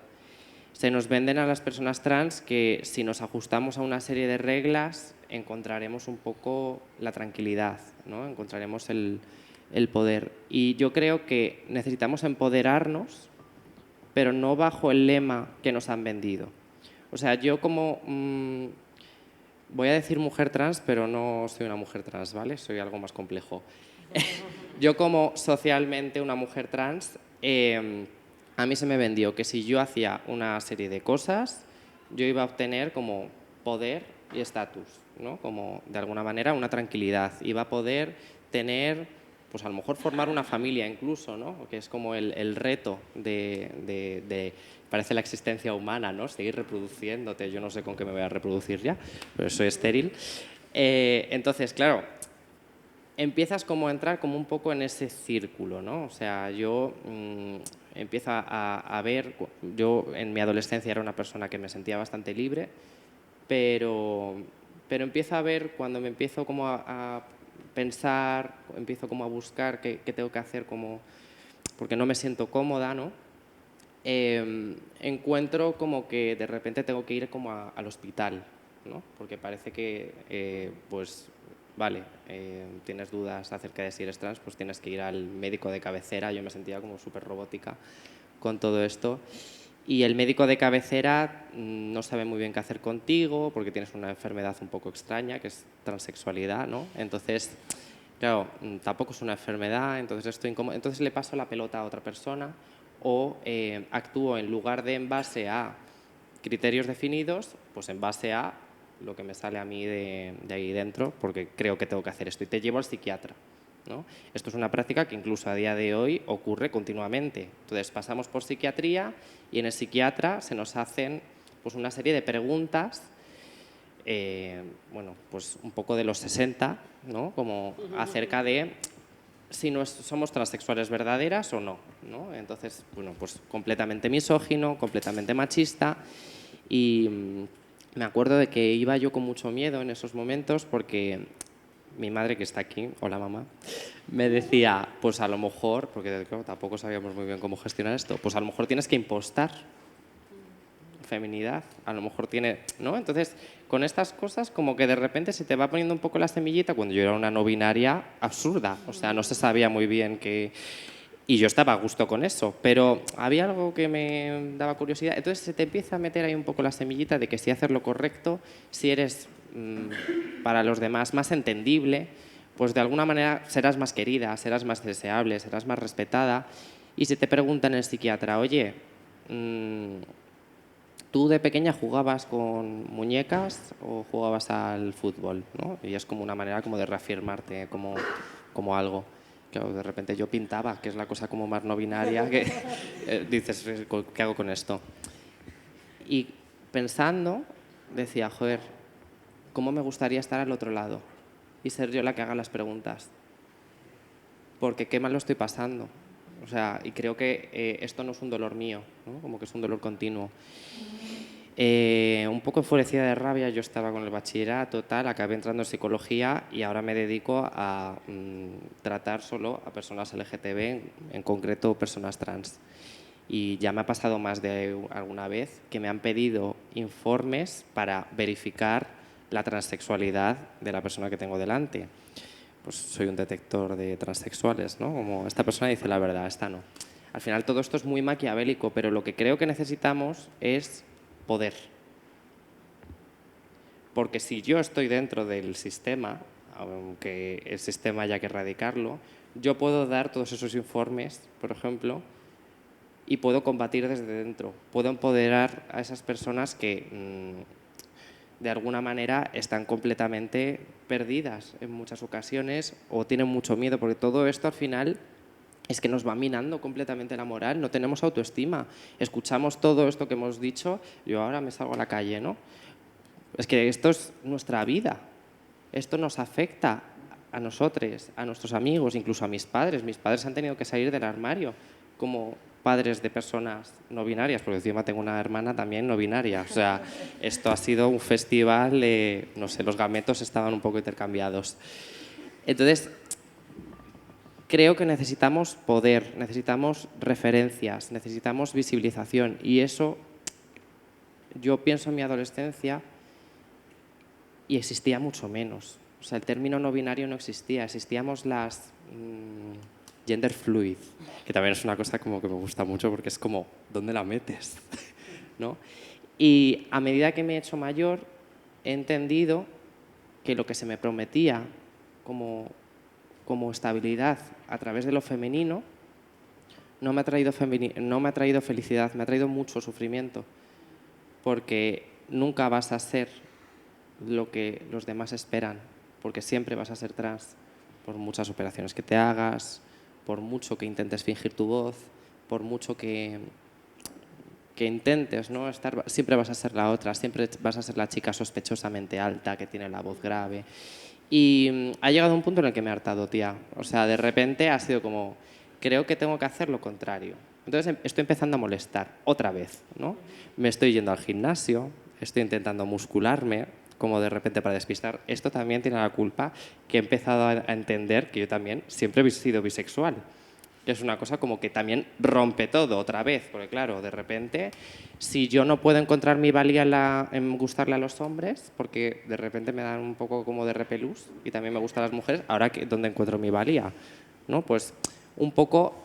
Se nos venden a las personas trans que si nos ajustamos a una serie de reglas encontraremos un poco la tranquilidad, ¿no? Encontraremos el poder. Y yo creo que necesitamos empoderarnos, pero no bajo el lema que nos han vendido. O sea, yo como voy a decir mujer trans, pero no soy una mujer trans, ¿vale? Soy algo más complejo. Yo como socialmente una mujer trans, a mí se me vendió que si yo hacía una serie de cosas, yo iba a obtener como poder y estatus, ¿no? Como de alguna manera una tranquilidad. Iba a poder tener, pues a lo mejor formar una familia incluso, ¿no? Que es como el reto parece la existencia humana, ¿no? Seguir reproduciéndote. Yo no sé con qué me voy a reproducir ya, pero soy estéril. Entonces, claro, empiezas como a entrar como un poco en ese círculo, ¿no? O sea, yo empiezo a ver, yo en mi adolescencia era una persona que me sentía bastante libre, pero empiezo a ver, cuando me empiezo como a pensar, empiezo como a buscar qué tengo que hacer, como, porque no me siento cómoda, ¿no? Encuentro como que de repente tengo que ir como al hospital, ¿no? Porque parece que, pues, vale, tienes dudas acerca de si eres trans, pues tienes que ir al médico de cabecera. Yo me sentía como súper robótica con todo esto. Y el médico de cabecera no sabe muy bien qué hacer contigo porque tienes una enfermedad un poco extraña, que es transexualidad, ¿no? Entonces, claro, tampoco es una enfermedad, entonces estoy incómodo. Entonces le paso la pelota a otra persona o actúo en lugar de en base a criterios definidos, pues en base a lo que me sale a mí de ahí dentro, porque creo que tengo que hacer esto. Y te llevo al psiquiatra, ¿no? Esto es una práctica que incluso a día de hoy ocurre continuamente. Entonces pasamos por psiquiatría y en el psiquiatra se nos hacen pues, una serie de preguntas, bueno, pues un poco de los 60, ¿no? Como acerca de si somos transexuales verdaderas o no, ¿no? Entonces, bueno, pues completamente misógino, completamente machista y me acuerdo de que iba yo con mucho miedo en esos momentos porque mi madre, que está aquí, hola mamá, me decía, pues a lo mejor, porque claro, tampoco sabíamos muy bien cómo gestionar esto, pues a lo mejor tienes que impostar feminidad, a lo mejor tiene, ¿no? Entonces, con estas cosas como que de repente se te va poniendo un poco la semillita cuando yo era una no binaria absurda, o sea, no se sabía muy bien qué... Y yo estaba a gusto con eso, pero había algo que me daba curiosidad. Entonces se te empieza a meter ahí un poco la semillita de que si haces lo correcto, si eres para los demás más entendible, pues de alguna manera serás más querida, serás más deseable, serás más respetada. Y si te preguntan el psiquiatra, oye, ¿tú de pequeña jugabas con muñecas o jugabas al fútbol? ¿No? Y es como una manera como de reafirmarte como algo. Claro, de repente yo pintaba, que es la cosa como más no binaria, que dices, ¿qué hago con esto? Y pensando, decía, joder, ¿cómo me gustaría estar al otro lado? Y ser yo la que haga las preguntas. Porque qué mal lo estoy pasando. O sea, y creo que esto no es un dolor mío, ¿no? Como que es un dolor continuo. Un poco enfurecida de rabia, yo estaba con el bachillerato, tal, acabé entrando en psicología y ahora me dedico a tratar solo a personas LGTB, en concreto personas trans. Y ya me ha pasado más de alguna vez que me han pedido informes para verificar la transexualidad de la persona que tengo delante. Pues soy un detector de transexuales, ¿no? Como esta persona dice la verdad, esta no. Al final todo esto es muy maquiavélico, pero lo que creo que necesitamos es poder. Porque si yo estoy dentro del sistema, aunque el sistema haya que erradicarlo, yo puedo dar todos esos informes, por ejemplo, y puedo combatir desde dentro. Puedo empoderar a esas personas que de alguna manera están completamente perdidas en muchas ocasiones o tienen mucho miedo, porque todo esto al final es que nos va minando completamente la moral, no tenemos autoestima. Escuchamos todo esto que hemos dicho, yo ahora me salgo a la calle, ¿no? Es que esto es nuestra vida, esto nos afecta a nosotros, a nuestros amigos, incluso a mis padres. Mis padres han tenido que salir del armario como padres de personas no binarias, porque encima tengo una hermana también no binaria. O sea, esto ha sido un festival, no sé, los gametos estaban un poco intercambiados. Entonces, creo que necesitamos poder, necesitamos referencias, necesitamos visibilización y eso, yo pienso en mi adolescencia y existía mucho menos. O sea, el término no binario no existía, existíamos las gender fluid, que también es una cosa como que me gusta mucho porque es como, ¿dónde la metes? ¿No? Y a medida que me he hecho mayor, he entendido que lo que se me prometía como estabilidad a través de lo femenino no me ha traído felicidad, me ha traído mucho sufrimiento, porque nunca vas a ser lo que los demás esperan, porque siempre vas a ser trans, por muchas operaciones que te hagas, por mucho que intentes fingir tu voz, por mucho que intentes, ¿no? Siempre vas a ser la otra, siempre vas a ser la chica sospechosamente alta que tiene la voz grave. Y ha llegado un punto en el que me he hartado, tía. O sea, de repente ha sido como, creo que tengo que hacer lo contrario. Entonces estoy empezando a molestar otra vez, ¿no? Me estoy yendo al gimnasio, estoy intentando muscularme, como de repente para despistar. Esto también tiene la culpa que he empezado a entender que yo también siempre he sido bisexual. Que es una cosa como que también rompe todo otra vez, porque claro, de repente, si yo no puedo encontrar mi valía en gustarle a los hombres, porque de repente me dan un poco como de repelús y también me gustan las mujeres, ahora ¿dónde encuentro mi valía? ¿No? Pues un poco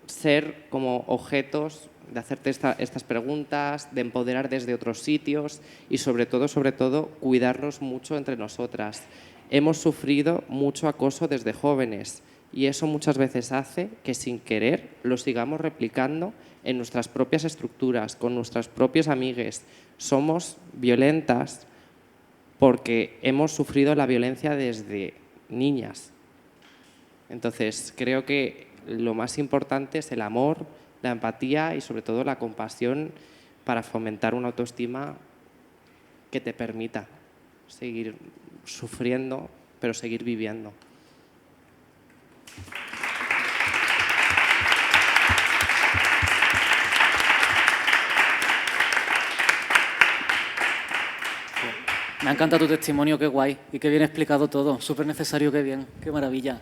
ser como objetos de hacerte estas preguntas, de empoderar desde otros sitios y sobre todo, cuidarnos mucho entre nosotras. Hemos sufrido mucho acoso desde jóvenes y eso muchas veces hace que sin querer lo sigamos replicando en nuestras propias estructuras, con nuestras propios amigues. Somos violentas porque hemos sufrido la violencia desde niñas. Entonces, creo que lo más importante es el amor, la empatía y sobre todo la compasión para fomentar una autoestima que te permita seguir sufriendo, pero seguir viviendo. Me ha encantado tu testimonio, qué guay y qué bien explicado todo, súper necesario, qué bien, qué maravilla.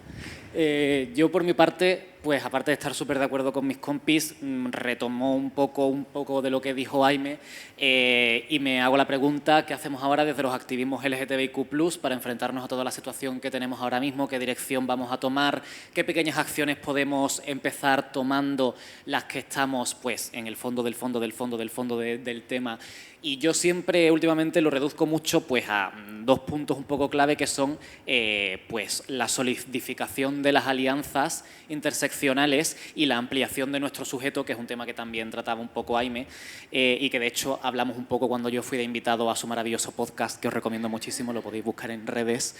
Yo por mi parte, pues aparte de estar súper de acuerdo con mis compis, retomo un poco de lo que dijo Aime y me hago la pregunta, ¿qué hacemos ahora desde los activismos LGTBIQ+, para enfrentarnos a toda la situación que tenemos ahora mismo? ¿Qué dirección vamos a tomar? ¿Qué pequeñas acciones podemos empezar tomando las que estamos pues en el fondo del tema? Y yo siempre, últimamente, lo reduzco mucho pues, a dos puntos un poco clave que son pues, la solidificación de las alianzas interseccionales y la ampliación de nuestro sujeto, que es un tema que también trataba un poco Aime y que de hecho hablamos un poco cuando yo fui de invitado a su maravilloso podcast, que os recomiendo muchísimo, lo podéis buscar en redes.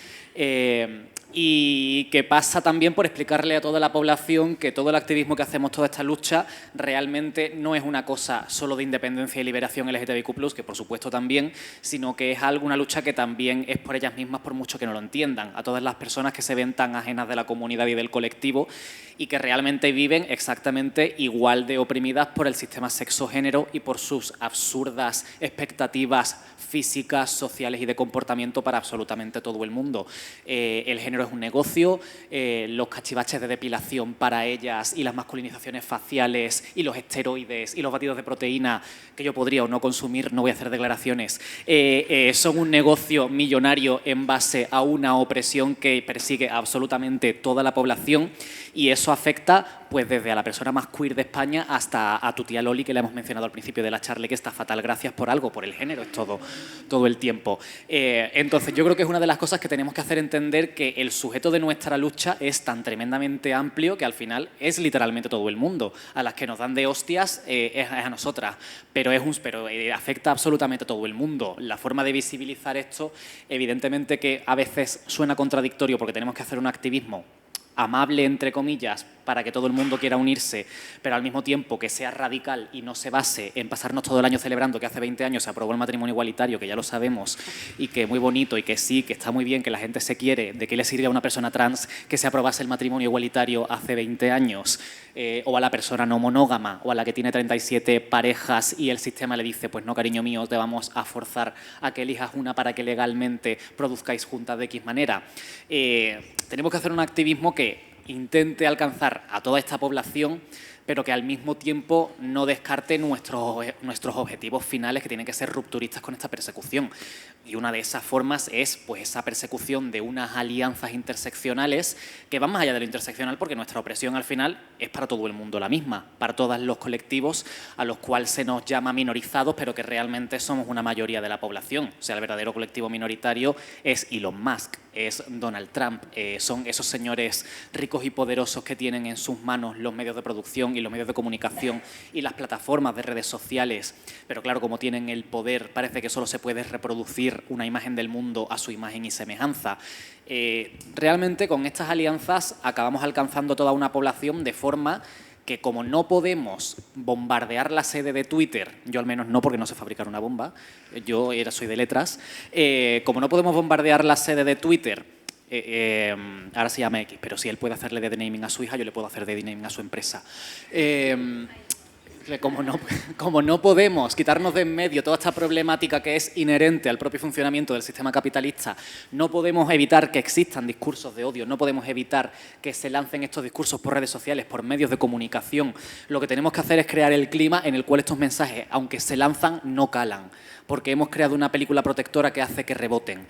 Y que pasa también por explicarle a toda la población que todo el activismo que hacemos, toda esta lucha, realmente no es una cosa solo de independencia y liberación LGTBIQ+, que por supuesto también, sino que es una lucha que también es por ellas mismas, por mucho que no lo entiendan, a todas las personas que se ven tan ajenas de la comunidad y del colectivo y que realmente viven exactamente igual de oprimidas por el sistema sexo-género y por sus absurdas expectativas físicas, sociales y de comportamiento para absolutamente todo el mundo. El género es un negocio, los cachivaches de depilación para ellas y las masculinizaciones faciales y los esteroides y los batidos de proteína que yo podría o no consumir, no voy a hacer declaraciones, son un negocio millonario en base a una opresión que persigue absolutamente toda la población y eso afecta pues desde a la persona más queer de España hasta a tu tía Loli, que le hemos mencionado al principio de la charla, que está fatal, gracias por algo, por el género, es todo el tiempo. Entonces yo creo que es una de las cosas que tenemos que hacer entender, que el sujeto de nuestra lucha es tan tremendamente amplio que al final es literalmente todo el mundo. A las que nos dan de hostias es a nosotras, pero afecta absolutamente a todo el mundo. La forma de visibilizar esto, evidentemente que a veces suena contradictorio porque tenemos que hacer un activismo amable, entre comillas, para que todo el mundo quiera unirse, pero al mismo tiempo que sea radical y no se base en pasarnos todo el año celebrando que hace 20 años se aprobó el matrimonio igualitario, que ya lo sabemos, y que es muy bonito y que sí, que está muy bien, que la gente se quiere, de qué le sirve a una persona trans que se aprobase el matrimonio igualitario hace 20 años, o a la persona no monógama, o a la que tiene 37 parejas y el sistema le dice, pues no, cariño mío, te vamos a forzar a que elijas una para que legalmente produzcáis juntas de X manera. Tenemos que hacer un activismo que intente alcanzar a toda esta población, pero que al mismo tiempo no descarte nuestros objetivos finales, que tienen que ser rupturistas con esta persecución. Y una de esas formas es pues, esa persecución de unas alianzas interseccionales que van más allá de lo interseccional, porque nuestra opresión al final es para todo el mundo la misma, para todos los colectivos a los cuales se nos llama minorizados, pero que realmente somos una mayoría de la población. O sea, el verdadero colectivo minoritario es Elon Musk, es Donald Trump, son esos señores ricos y poderosos que tienen en sus manos los medios de producción y los medios de comunicación y las plataformas de redes sociales, pero claro, como tienen el poder, parece que solo se puede reproducir una imagen del mundo a su imagen y semejanza. Realmente con estas alianzas acabamos alcanzando toda una población de forma que, como no podemos bombardear la sede de Twitter, yo al menos no, porque no sé fabricar una bomba, yo soy de letras, como no podemos bombardear la sede de Twitter, ahora se llama X, pero si él puede hacerle dead naming a su hija, yo le puedo hacer dead naming a su empresa. Como no podemos quitarnos de en medio toda esta problemática que es inherente al propio funcionamiento del sistema capitalista, no podemos evitar que existan discursos de odio, no podemos evitar que se lancen estos discursos por redes sociales, por medios de comunicación. Lo que tenemos que hacer es crear el clima en el cual estos mensajes, aunque se lanzan, no calan, porque hemos creado una película protectora que hace que reboten.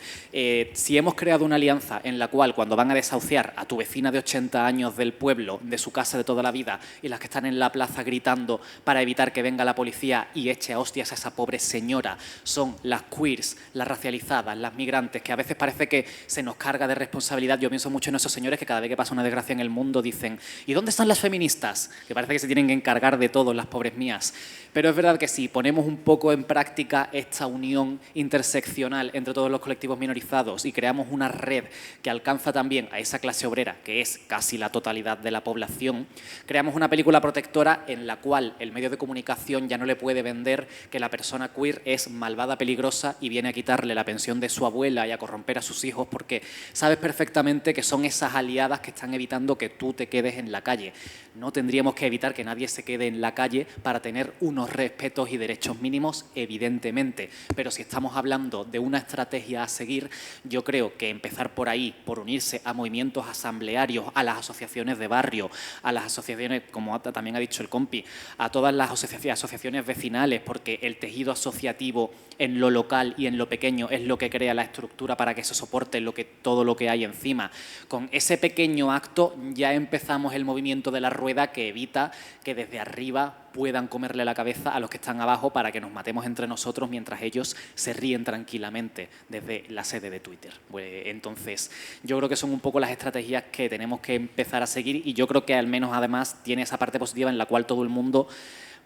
Si hemos creado una alianza en la cual, cuando van a desahuciar a tu vecina de 80 años del pueblo, de su casa de toda la vida, y las que están en la plaza gritando para evitar que venga la policía y eche a hostias a esa pobre señora son las queers, las racializadas, las migrantes, que a veces parece que se nos carga de responsabilidad. Yo pienso mucho en esos señores que cada vez que pasa una desgracia en el mundo dicen ¿y dónde están las feministas? Que parece que se tienen que encargar de todo, las pobres mías. Pero es verdad que si ponemos un poco en práctica esta unión interseccional entre todos los colectivos minorizados y creamos una red que alcanza también a esa clase obrera, que es casi la totalidad de la población, creamos una película protectora en la cual el medio de comunicación ya no le puede vender que la persona queer es malvada, peligrosa y viene a quitarle la pensión de su abuela y a corromper a sus hijos, porque sabes perfectamente que son esas aliadas que están evitando que tú te quedes en la calle. No tendríamos que evitar que nadie se quede en la calle para tener unos respetos y derechos mínimos, evidentemente, pero si estamos hablando de una estrategia a seguir, yo creo que empezar por ahí, por unirse a movimientos asamblearios, a las asociaciones de barrio, a las asociaciones, como también ha dicho el compi, a todas las asociaciones vecinales, porque el tejido asociativo en lo local y en lo pequeño es lo que crea la estructura para que se soporte todo lo que hay encima. Con ese pequeño acto ya empezamos el movimiento de la rueda que evita que desde arriba puedan comerle la cabeza a los que están abajo para que nos matemos entre nosotros mientras ellos se ríen tranquilamente desde la sede de Twitter. Pues, entonces, yo creo que son un poco las estrategias que tenemos que empezar a seguir y yo creo que al menos además tiene esa parte positiva en la cual todo el mundo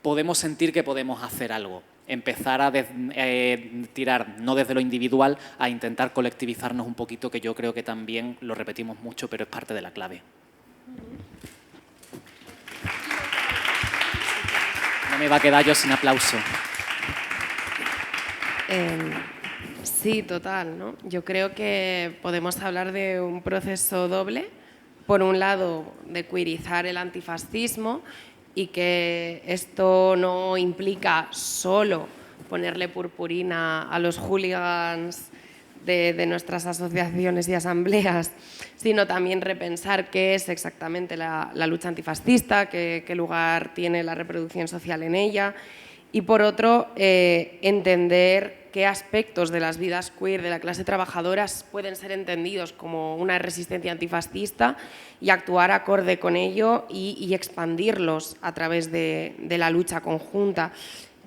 podemos sentir que podemos hacer algo. Empezar a tirar, no desde lo individual, a intentar colectivizarnos un poquito, que yo creo que también lo repetimos mucho, pero es parte de la clave. No me va a quedar yo sin aplauso. Sí, total, ¿no? Yo creo que podemos hablar de un proceso doble. Por un lado, de queerizar el antifascismo y que esto no implica solo ponerle purpurina a los hooligans de nuestras asociaciones y asambleas, sino también repensar qué es exactamente la lucha antifascista, qué lugar tiene la reproducción social en ella, y por otro, entender qué aspectos de las vidas queer de la clase trabajadora pueden ser entendidos como una resistencia antifascista y actuar acorde con ello y expandirlos a través de la lucha conjunta.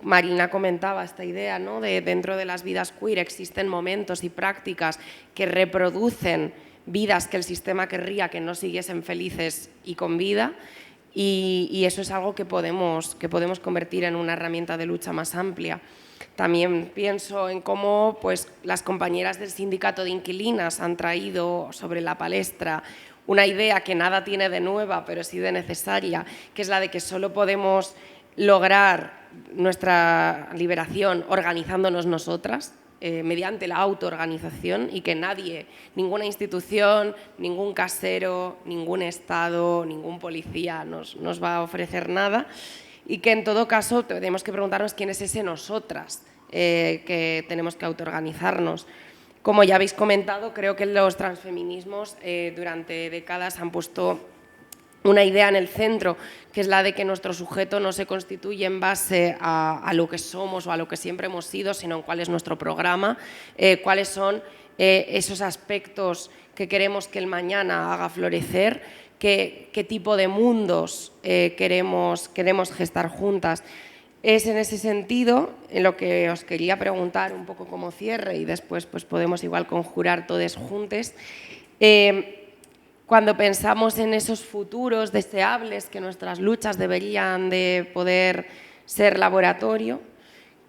Marina comentaba esta idea, ¿no? De dentro de las vidas queer existen momentos y prácticas que reproducen vidas que el sistema querría que no siguiesen felices y con vida, y eso es algo que podemos convertir en una herramienta de lucha más amplia. También pienso en cómo pues, las compañeras del sindicato de inquilinas han traído sobre la palestra una idea que nada tiene de nueva, pero sí de necesaria, que es la de que solo podemos lograr nuestra liberación organizándonos nosotras, mediante la autoorganización, y que nadie, ninguna institución, ningún casero, ningún Estado, ningún policía nos va a ofrecer nada, y que en todo caso tenemos que preguntarnos quién es ese nosotras, que tenemos que autoorganizarnos. Como ya habéis comentado, creo que los transfeminismos durante décadas han puesto una idea en el centro, que es la de que nuestro sujeto no se constituye en base a lo que somos o a lo que siempre hemos sido, sino en cuál es nuestro programa, cuáles son esos aspectos que queremos que el mañana haga florecer, qué tipo de mundos queremos gestar juntas. Es en ese sentido en lo que os quería preguntar un poco como cierre, y después pues, podemos igual conjurar todos juntos. Cuando pensamos en esos futuros deseables que nuestras luchas deberían de poder ser laboratorio,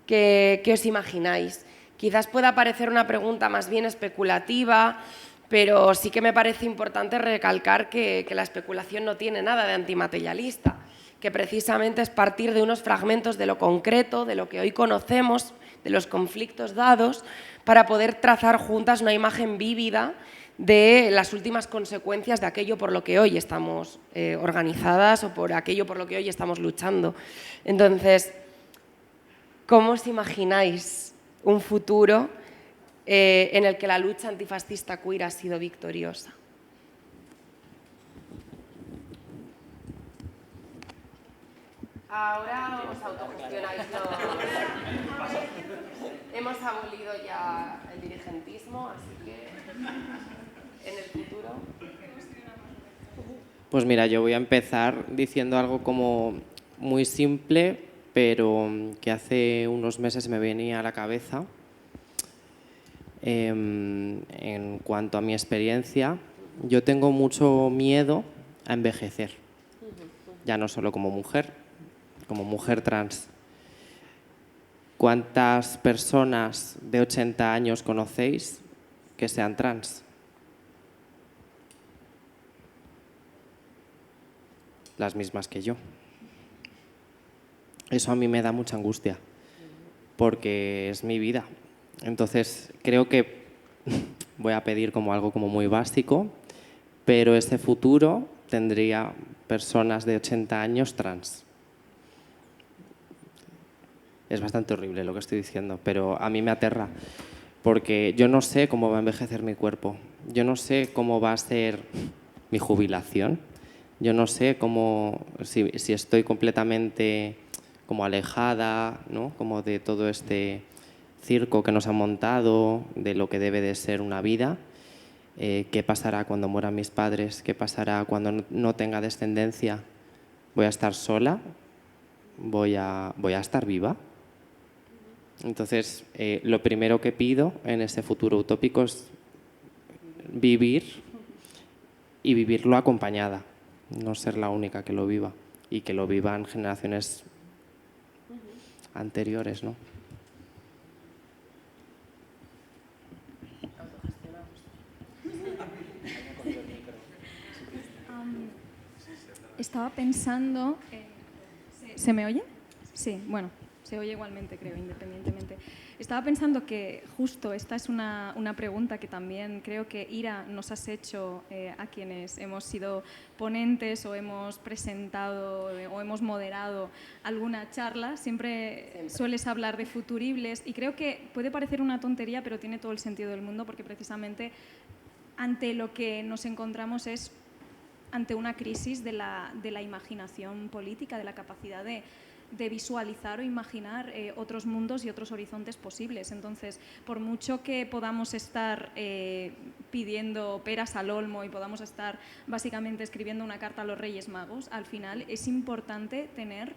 ¿qué os imagináis? Quizás pueda parecer una pregunta más bien especulativa, pero sí que me parece importante recalcar que la especulación no tiene nada de antimaterialista, que precisamente es partir de unos fragmentos de lo concreto, de lo que hoy conocemos, de los conflictos dados, para poder trazar juntas una imagen vívida de las últimas consecuencias de aquello por lo que hoy estamos organizadas o por aquello por lo que hoy estamos luchando. Entonces, ¿cómo os imagináis un futuro en el que la lucha antifascista queer ha sido victoriosa? Ahora os autogestionáis Hemos abolido ya el dirigentismo, así que en el futuro... Pues mira, yo voy a empezar diciendo algo como muy simple, pero que hace unos meses me venía a la cabeza en cuanto a mi experiencia. Yo tengo mucho miedo a envejecer, ya no solo como mujer trans. ¿Cuántas personas de 80 años conocéis que sean trans? Las mismas que yo. Eso a mí me da mucha angustia, porque es mi vida. Entonces, creo que voy a pedir como algo como muy básico, pero ese futuro tendría personas de 80 años trans. Es bastante horrible lo que estoy diciendo, pero a mí me aterra, porque yo no sé cómo va a envejecer mi cuerpo, yo no sé cómo va a ser mi jubilación, yo no sé cómo, si estoy completamente como alejada, ¿no? Como de todo este circo que nos han montado, de lo que debe de ser una vida. ¿Qué pasará cuando mueran mis padres? ¿Qué pasará cuando no tenga descendencia? ¿Voy a estar sola? ¿Voy a estar viva? Entonces, lo primero que pido en ese futuro utópico es vivir y vivirlo acompañada, no ser la única que lo viva y que lo vivan generaciones anteriores, ¿no? Estaba pensando... ¿Se me oye? Sí, bueno, se oye igualmente, creo, independientemente. Estaba pensando que justo esta es una pregunta que también creo que Ira nos has hecho a quienes hemos sido ponentes o hemos presentado o hemos moderado alguna charla. Siempre sueles hablar de futuribles y creo que puede parecer una tontería, pero tiene todo el sentido del mundo, porque precisamente ante lo que nos encontramos es ante una crisis de la imaginación política, de la capacidad de visualizar o imaginar otros mundos y otros horizontes posibles. Entonces, por mucho que podamos estar pidiendo peras al olmo y podamos estar básicamente escribiendo una carta a los Reyes Magos, al final es importante tener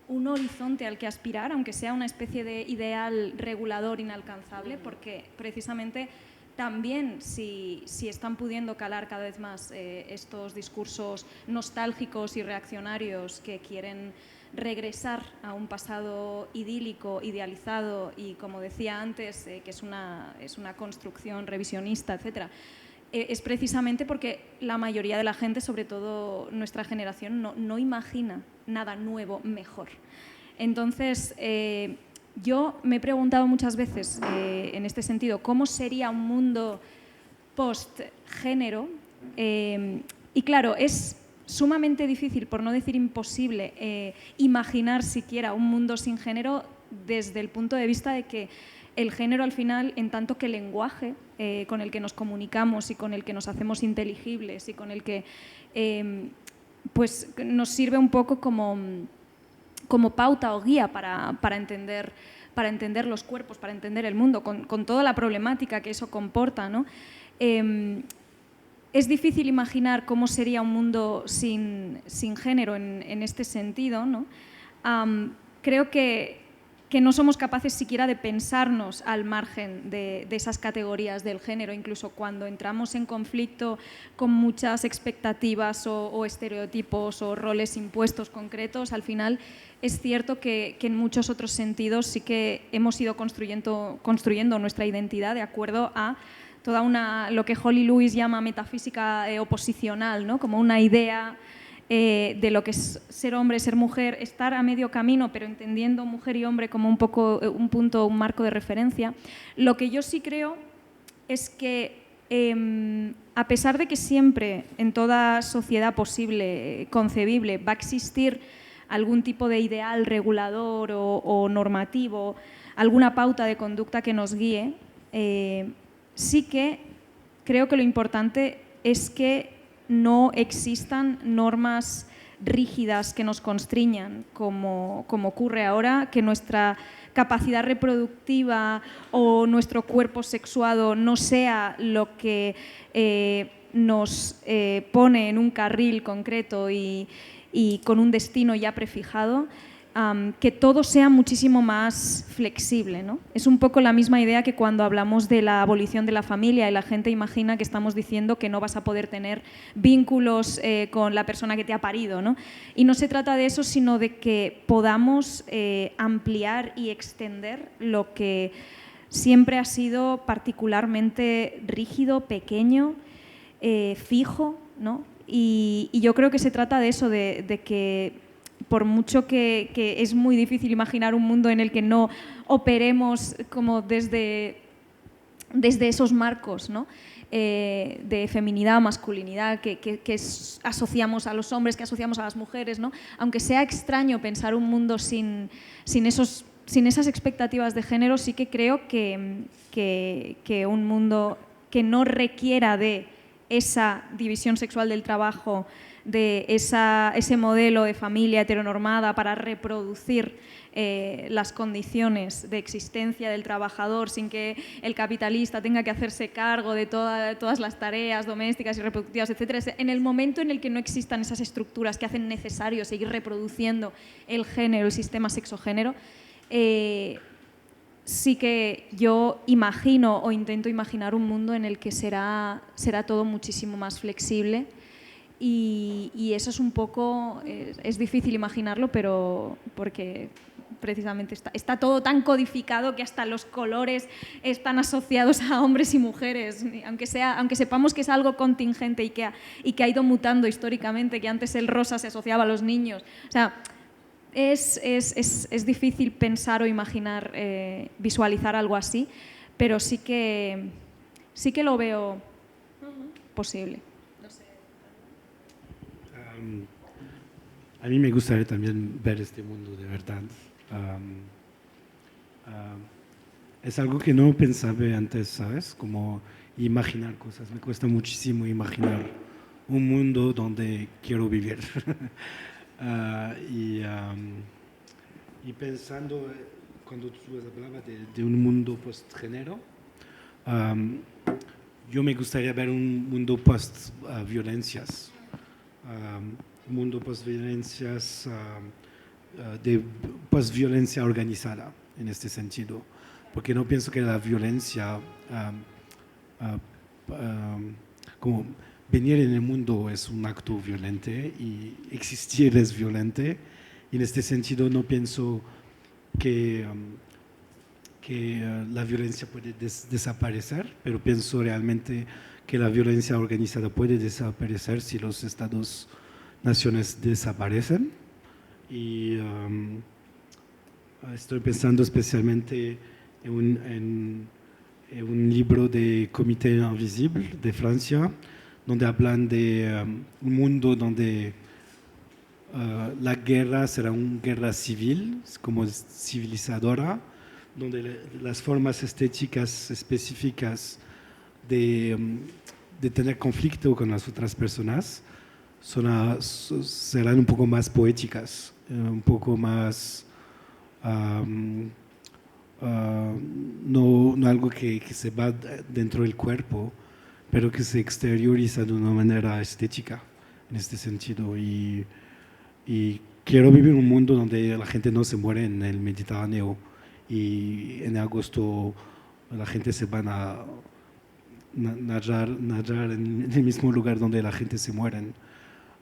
un horizonte al que aspirar, aunque sea una especie de ideal regulador inalcanzable, porque precisamente también si están pudiendo calar cada vez más estos discursos nostálgicos y reaccionarios que quieren regresar a un pasado idílico, idealizado y, como decía antes, que es una construcción revisionista, etcétera, es precisamente porque la mayoría de la gente, sobre todo nuestra generación, no imagina nada nuevo, mejor. Entonces, yo me he preguntado muchas veces en este sentido cómo sería un mundo post-género y claro, es sumamente difícil, por no decir imposible, imaginar siquiera un mundo sin género desde el punto de vista de que el género al final, en tanto que lenguaje con el que nos comunicamos y con el que nos hacemos inteligibles y con el que pues nos sirve un poco como pauta o guía para entender los cuerpos, para entender el mundo, con toda la problemática que eso comporta, ¿no? Es difícil imaginar cómo sería un mundo sin género en este sentido, ¿no? Creo que no somos capaces siquiera de pensarnos al margen de esas categorías del género, incluso cuando entramos en conflicto con muchas expectativas o estereotipos o roles impuestos concretos. Al final es cierto que en muchos otros sentidos sí que hemos ido construyendo nuestra identidad de acuerdo a toda lo que Holly Lewis llama metafísica oposicional, ¿no? Como una idea de lo que es ser hombre, ser mujer, estar a medio camino, pero entendiendo mujer y hombre como un poco un marco de referencia. Lo que yo sí creo es que a pesar de que siempre en toda sociedad posible, concebible, va a existir algún tipo de ideal regulador o normativo, alguna pauta de conducta que nos guíe, sí que creo que lo importante es que no existan normas rígidas que nos constriñan, como ocurre ahora, que nuestra capacidad reproductiva o nuestro cuerpo sexuado no sea lo que nos pone en un carril concreto y con un destino ya prefijado. que todo sea muchísimo más flexible, ¿no? Es un poco la misma idea que cuando hablamos de la abolición de la familia y la gente imagina que estamos diciendo que no vas a poder tener vínculos con la persona que te ha parido, ¿no? Y no se trata de eso, sino de que podamos ampliar y extender lo que siempre ha sido particularmente rígido, pequeño, fijo, ¿no? Y yo creo que se trata de eso, de que por mucho que es muy difícil imaginar un mundo en el que no operemos como desde esos marcos, ¿no? De feminidad, masculinidad, que asociamos a los hombres, que asociamos a las mujeres, ¿no? Aunque sea extraño pensar un mundo sin esas expectativas de género, sí que creo que un mundo que no requiera de esa división sexual del trabajo, de ese modelo de familia heteronormada para reproducir las condiciones de existencia del trabajador sin que el capitalista tenga que hacerse cargo de todas las tareas domésticas y reproductivas, etc. En el momento en el que no existan esas estructuras que hacen necesario seguir reproduciendo el género, el sistema sexogénero, sí que yo imagino o intento imaginar un mundo en el que será todo muchísimo más flexible. Y eso es un poco, es difícil imaginarlo, pero porque precisamente está todo tan codificado que hasta los colores están asociados a hombres y mujeres, aunque sepamos que es algo contingente y que ha ido mutando históricamente, que antes el rosa se asociaba a los niños. O sea, es difícil pensar o imaginar, visualizar algo así, pero sí que lo veo posible. A mí me gustaría también ver este mundo de verdad. Es algo que no pensaba antes, ¿sabes? Como imaginar cosas. Me cuesta muchísimo imaginar un mundo donde quiero vivir. Y pensando, cuando tú hablabas de un mundo post-género, yo me gustaría ver un mundo post-violencias. Mundo post-violencias, de post-violencia organizada, en este sentido. Porque no pienso que la violencia, como venir en el mundo es un acto violento y existir es violento. Y en este sentido no pienso que la violencia puede desaparecer, pero pienso realmente que la violencia organizada puede desaparecer si los Estados-naciones desaparecen. Y estoy pensando especialmente en un libro de Comité Invisible de Francia, donde hablan de un mundo donde la guerra será una guerra civil, como civilizadora, donde las formas estéticas específicas de tener conflicto con las otras personas serán un poco más poéticas, un poco más no algo que se va dentro del cuerpo, pero que se exterioriza de una manera estética en este sentido. Y quiero vivir en un mundo donde la gente no se muere en el Mediterráneo y en agosto la gente se va a nadar en el mismo lugar donde la gente se muere.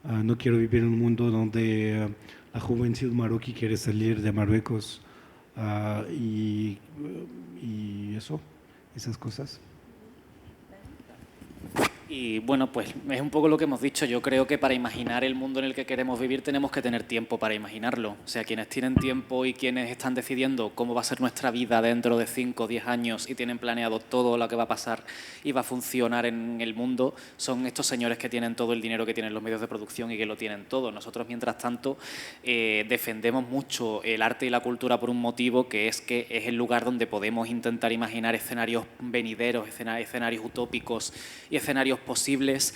No quiero vivir en un mundo donde la juventud marroquí quiere salir de Marruecos y esas cosas. Y bueno, pues es un poco lo que hemos dicho. Yo creo que para imaginar el mundo en el que queremos vivir tenemos que tener tiempo para imaginarlo. O sea, quienes tienen tiempo y quienes están decidiendo cómo va a ser nuestra vida dentro de 5 o 10 años y tienen planeado todo lo que va a pasar y va a funcionar en el mundo, son estos señores que tienen todo el dinero, que tienen los medios de producción y que lo tienen todo. Nosotros, mientras tanto, defendemos mucho el arte y la cultura por un motivo, que es el lugar donde podemos intentar imaginar escenarios venideros, escenarios utópicos y escenarios medios posibles,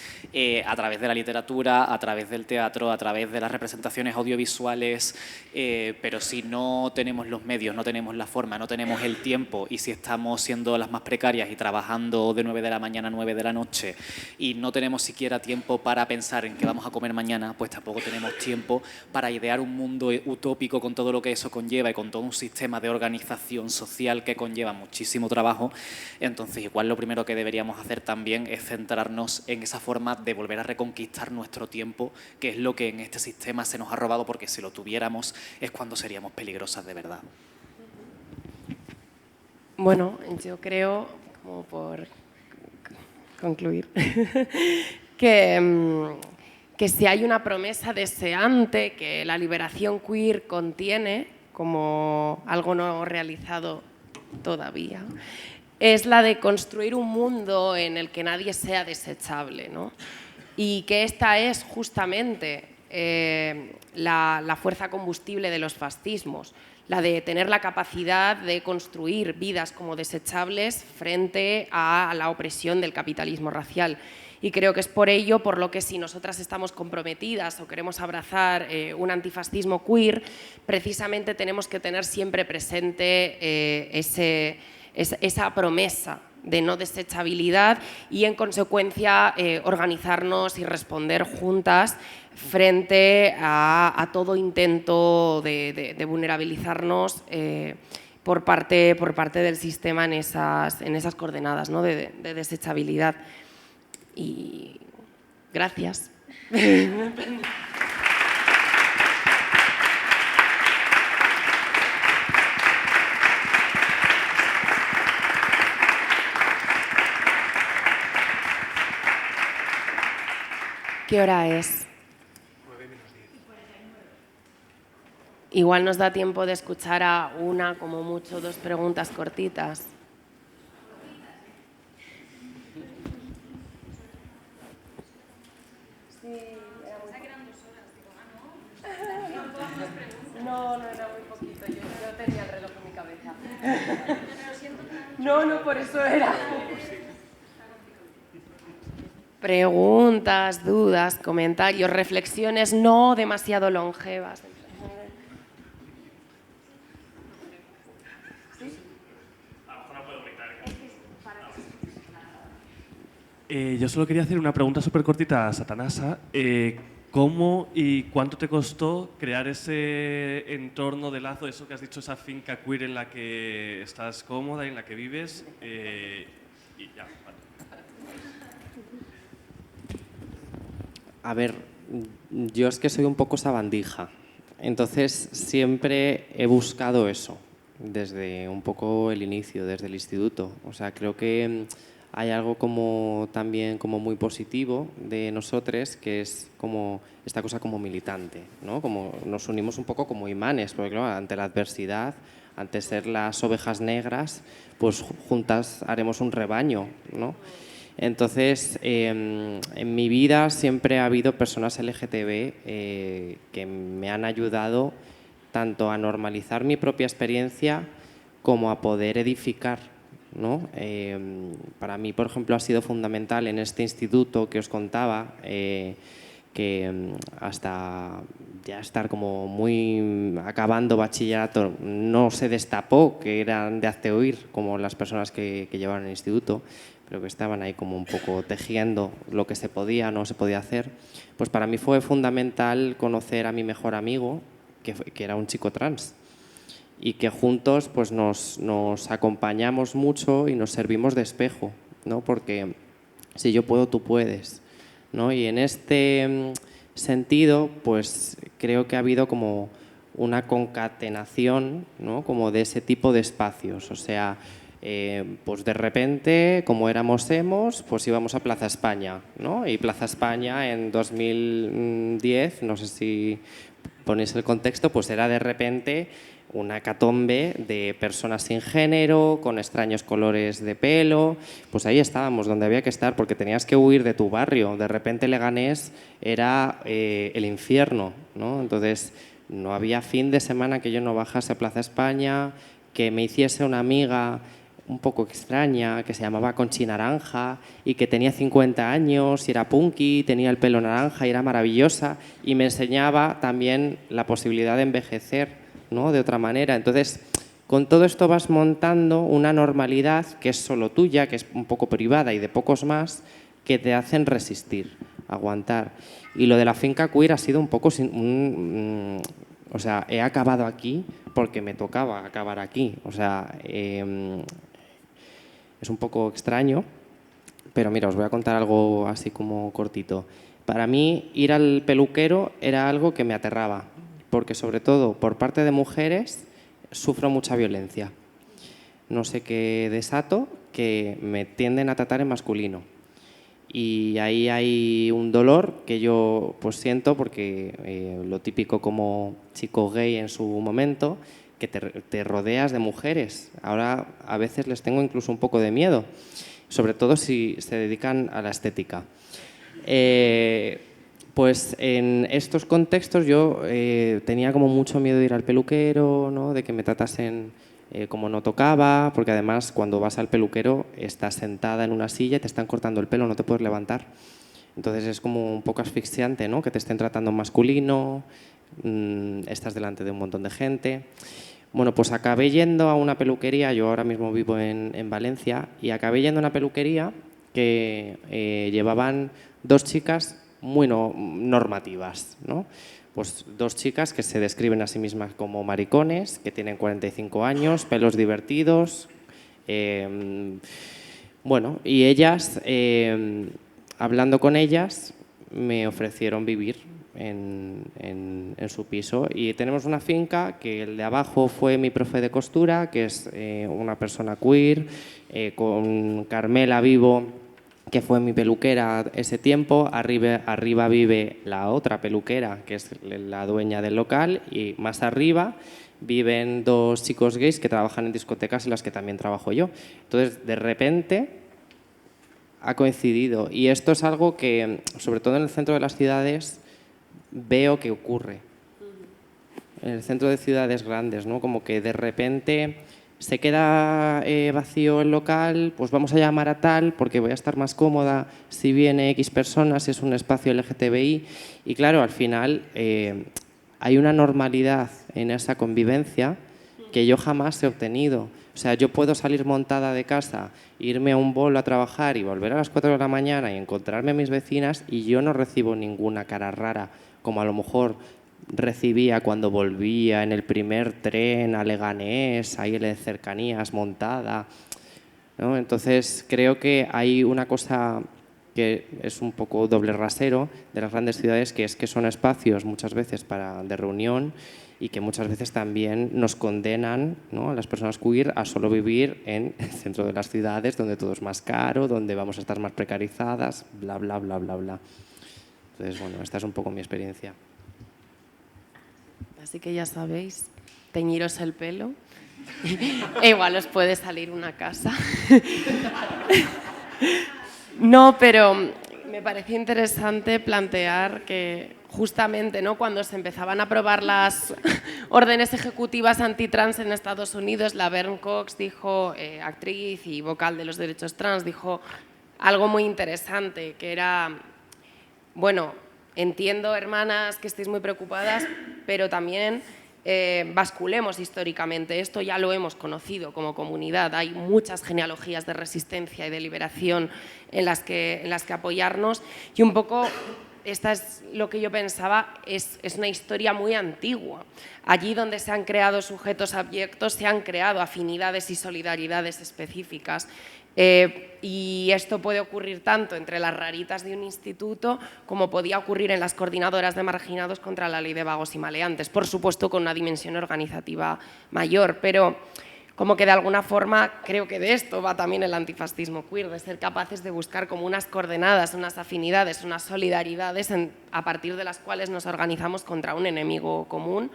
a través de la literatura, a través del teatro, a través de las representaciones audiovisuales, pero si no tenemos los medios, no tenemos la forma, no tenemos el tiempo, y si estamos siendo las más precarias y trabajando de 9 de la mañana a 9 de la noche y no tenemos siquiera tiempo para pensar en qué vamos a comer mañana, pues tampoco tenemos tiempo para idear un mundo utópico con todo lo que eso conlleva y con todo un sistema de organización social que conlleva muchísimo trabajo. Entonces, igual lo primero que deberíamos hacer también es centrarnos en esa forma de volver a reconquistar nuestro tiempo, que es lo que en este sistema se nos ha robado, porque si lo tuviéramos es cuando seríamos peligrosas de verdad. Bueno, yo creo, como por concluir, que si hay una promesa deseante que la liberación queer contiene, como algo no realizado todavía, es la de construir un mundo en el que nadie sea desechable, ¿no? Y que esta es justamente la fuerza combustible de los fascismos, la de tener la capacidad de construir vidas como desechables frente a la opresión del capitalismo racial. Y creo que es por ello por lo que, si nosotras estamos comprometidas o queremos abrazar un antifascismo queer, precisamente tenemos que tener siempre presente esa promesa de no desechabilidad y, en consecuencia, organizarnos y responder juntas frente a todo intento de vulnerabilizarnos por parte del sistema en esas coordenadas, ¿no?, de desechabilidad. Y gracias. ¿Qué hora es? 9:10. Igual nos da tiempo de escuchar a una, como mucho, 2 preguntas cortitas. No, era muy poquito. Yo tenía el reloj en mi cabeza. No, por eso era. Preguntas, dudas, comentarios, reflexiones no demasiado longevas. Yo solo quería hacer una pregunta súper cortita a Satanasa. ¿Cómo y cuánto te costó crear ese entorno de lazo, eso que has dicho, esa finca queer en la que estás cómoda, en la que vives? Y ya, vale. A ver, yo es que soy un poco sabandija, entonces siempre he buscado eso, desde un poco el inicio, desde el instituto. O sea, creo que hay algo como también como muy positivo de nosotros, que es como esta cosa como militante, ¿no? Como nos unimos un poco como imanes, porque claro, ante la adversidad, ante ser las ovejas negras, pues juntas haremos un rebaño, ¿no? Entonces, en mi vida siempre ha habido personas LGTB que me han ayudado tanto a normalizar mi propia experiencia como a poder edificar, ¿no? Para mí, por ejemplo, ha sido fundamental en este instituto que os contaba, que hasta ya estar como muy acabando bachillerato no se destapó que eran de hazte oír como las personas que llevaban el instituto, pero que estaban ahí como un poco tejiendo lo que se podía o no se podía hacer. Pues para mí fue fundamental conocer a mi mejor amigo, que era un chico trans, y que juntos pues nos acompañamos mucho y nos servimos de espejo, ¿no? Porque si yo puedo, tú puedes, ¿no? Y en este sentido, pues creo que ha habido como una concatenación, ¿no? Como de ese tipo de espacios. O sea, pues de repente, como éramos emos, pues íbamos a Plaza España, ¿no? Y Plaza España en 2010, no sé si ponéis el contexto, pues era de repente una hecatombe de personas sin género, con extraños colores de pelo. Pues ahí estábamos, donde había que estar, porque tenías que huir de tu barrio. De repente Leganés era el infierno, ¿no? Entonces no había fin de semana que yo no bajase a Plaza España, que me hiciese una amiga un poco extraña, que se llamaba Conchi Naranja y que tenía 50 años y era punky, tenía el pelo naranja y era maravillosa y me enseñaba también la posibilidad de envejecer, ¿no? De otra manera. Entonces, con todo esto vas montando una normalidad que es solo tuya, que es un poco privada y de pocos más, que te hacen resistir, aguantar. Y lo de la finca queer ha sido un poco... o sea, he acabado aquí porque me tocaba acabar aquí. O sea, es un poco extraño, pero mira, os voy a contar algo así como cortito. Para mí, ir al peluquero era algo que me aterraba, porque sobre todo por parte de mujeres sufro mucha violencia. No sé qué desato, que me tienden a tratar en masculino. Y ahí hay un dolor que yo pues siento porque lo típico como chico gay en su momento, que te rodeas de mujeres. Ahora a veces les tengo incluso un poco de miedo, sobre todo si se dedican a la estética. Pues en estos contextos yo tenía como mucho miedo de ir al peluquero, ¿no? De que me tratasen como no tocaba, porque además cuando vas al peluquero estás sentada en una silla y te están cortando el pelo, no te puedes levantar. Entonces es como un poco asfixiante, ¿no? Que te estén tratando masculino, estás delante de un montón de gente. Bueno, pues acabé yendo a una peluquería, yo ahora mismo vivo en Valencia, y acabé yendo a una peluquería que llevaban dos chicas muy normativas, ¿no? Pues dos chicas que se describen a sí mismas como maricones, que tienen 45 años, pelos divertidos. Bueno, y ellas, hablando con ellas, me ofrecieron vivir en su piso. Y tenemos una finca que el de abajo fue mi profe de costura, que es una persona queer, con Carmela Vivo, que fue mi peluquera ese tiempo. Arriba vive la otra peluquera, que es la dueña del local, y más arriba viven dos chicos gays que trabajan en discotecas en las que también trabajo yo. Entonces, de repente, ha coincidido. Y esto es algo que, sobre todo en el centro de las ciudades, veo que ocurre. En el centro de ciudades grandes, ¿no? Como que de repente se queda vacío el local, pues vamos a llamar a tal porque voy a estar más cómoda si viene X personas, si es un espacio LGTBI. Y claro, al final hay una normalidad en esa convivencia que yo jamás he obtenido. O sea, yo puedo salir montada de casa, irme a un bolo a trabajar y volver a las 4 de la mañana y encontrarme a mis vecinas y yo no recibo ninguna cara rara, como a lo mejor recibía cuando volvía en el primer tren a Leganés, ahí en cercanías, montada, ¿no? Entonces, creo que hay una cosa que es un poco doble rasero de las grandes ciudades, que es que son espacios muchas veces de reunión y que muchas veces también nos condenan, ¿no?, a las personas queer a solo vivir en el centro de las ciudades, donde todo es más caro, donde vamos a estar más precarizadas, bla, bla, bla, bla, bla. Entonces, bueno, esta es un poco mi experiencia. Así que ya sabéis, teñiros el pelo. E igual os puede salir una casa. No, pero me pareció interesante plantear que justamente, ¿no?, cuando se empezaban a aprobar las órdenes ejecutivas antitrans en Estados Unidos, la Laverne Cox dijo, actriz y vocal de los derechos trans, dijo algo muy interesante, que era, bueno, entiendo, hermanas, que estéis muy preocupadas, pero también basculemos históricamente. Esto ya lo hemos conocido como comunidad. Hay muchas genealogías de resistencia y de liberación en las que apoyarnos. Y un poco, esta es lo que yo pensaba, es una historia muy antigua. Allí donde se han creado sujetos abyectos, se han creado afinidades y solidaridades específicas. Y esto puede ocurrir tanto entre las raritas de un instituto como podía ocurrir en las coordinadoras de marginados contra la ley de vagos y maleantes, por supuesto con una dimensión organizativa mayor, pero como que de alguna forma creo que de esto va también el antifascismo queer, de ser capaces de buscar como unas coordenadas, unas afinidades, unas solidaridades a partir de las cuales nos organizamos contra un enemigo común,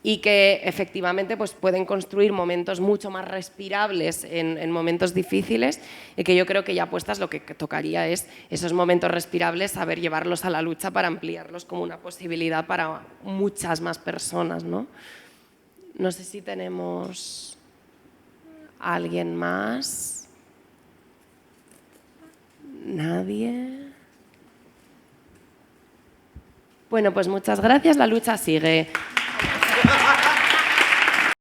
y que efectivamente pues, pueden construir momentos mucho más respirables en momentos difíciles, y que yo creo que ya puestas lo que tocaría es esos momentos respirables, saber llevarlos a la lucha para ampliarlos como una posibilidad para muchas más personas, ¿no? No sé si tenemos ¿Alguien más? ¿Nadie? Bueno, pues muchas gracias. La lucha sigue.